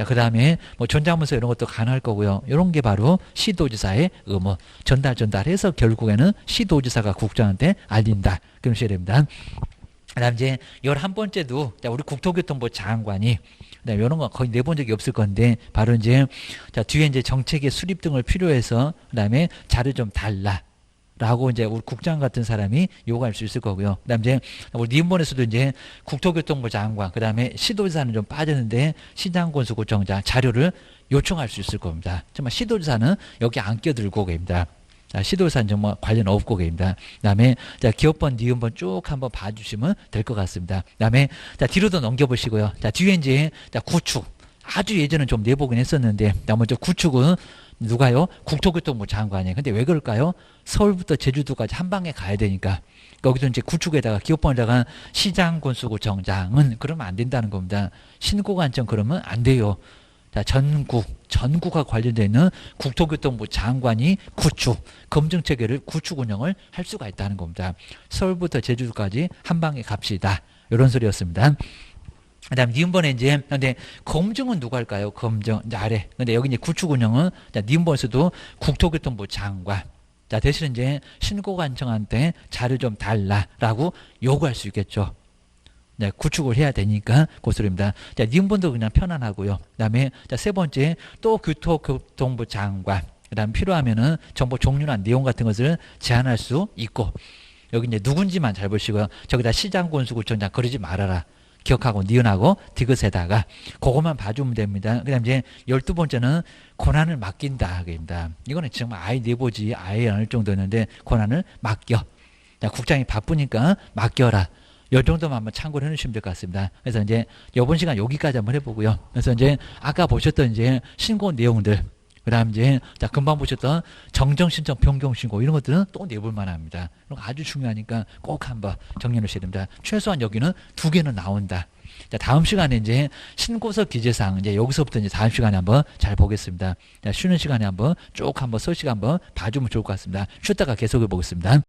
그 다음에 뭐 전자문서 이런 것도 가능할 거고요. 이런 게 바로 시도지사의 의무. 전달해서 결국에는 시도지사가 국장한테 알린다. 그러셔야 됩니다. 그 다음 이제 11번째도 우리 국토교통부 장관이 이런 거 거의 내본 적이 없을 건데 바로 이제 뒤에 이제 정책의 수립 등을 필요해서 그 다음에 자료 좀 달라. 라고 이제 우리 국장 같은 사람이 요구할 수 있을 거고요. 그다음 이제 우리 니은본에서도 이제 국토교통부 장관, 그다음에 시도지사는 좀 빠졌는데 시장군수구청장 자료를 요청할 수 있을 겁니다. 정말 시도지사는 여기 안 껴들고 계십니다. 시도지사는 정말 관련 없고 계십니다. 그다음에 기업번, 니은번 쭉 한번 봐주시면 될 것 같습니다. 그다음에 뒤로도 넘겨보시고요. 뒤에 이제 구축. 아주 예전에 좀 내보긴 했었는데 먼저 구축은 누가요? 국토교통부 장관이에요. 근데 왜 그럴까요? 서울부터 제주도까지 한 방에 가야 되니까 여기도 이제 구축에다가 기업번에다가 시장군수구청장은 그러면 안 된다는 겁니다. 신고관청 그러면 안 돼요. 자, 전국과 관련되어 있는 국토교통부 장관이 구축, 검증 체계를 구축 운영을 할 수가 있다는 겁니다. 서울부터 제주도까지 한 방에 갑시다. 이런 소리였습니다. 그 다음, 니은번에 이제, 근데 검증은 누가 할까요? 검증. 이제 아래. 근데 여기 이제 구축 운영은, 자, 니은번에서도 국토교통부 장관. 자, 대신 이제 신고관청한테 자료 좀 달라라고 요구할 수 있겠죠. 네, 구축을 해야 되니까 그 소리입니다. 자, 니은번도 그냥 편안하고요. 그 다음에, 자, 세 번째, 또 교통부 장관. 그 다음 필요하면은 정보 종류나 내용 같은 것을 제한할 수 있고, 여기 이제 누군지만 잘 보시고요. 저기다 시장군수구청장 그러지 말아라. 기억하고 니은하고 디귿에다가 그것만 봐주면 됩니다. 그 다음 이제 12번째는 권한을 맡긴다. 그입니다. 이거는 정말 아예 내보지 아예 않을 정도였는데 권한을 맡겨. 자, 국장이 바쁘니까 맡겨라. 이 정도만 한번 참고를 해주시면 될 것 같습니다. 그래서 이제 이번 시간 여기까지 한번 해보고요. 그래서 이제 아까 보셨던 이제 신고 내용들, 그 다음 이제 자 금방 보셨던 정정신청 변경신고 이런 것들은 또 내볼 만합니다. 이런 거 아주 중요하니까 꼭 한번 정리해 놓으셔야 됩니다. 최소한 여기는 2개는 나온다. 자, 다음 시간에 이제 신고서 기재사항 이제 여기서부터 이제 다음 시간에 한번 잘 보겠습니다. 자, 쉬는 시간에 한번 쭉 한번 서식 한번 봐주면 좋을 것 같습니다. 쉬다가 계속해 보겠습니다.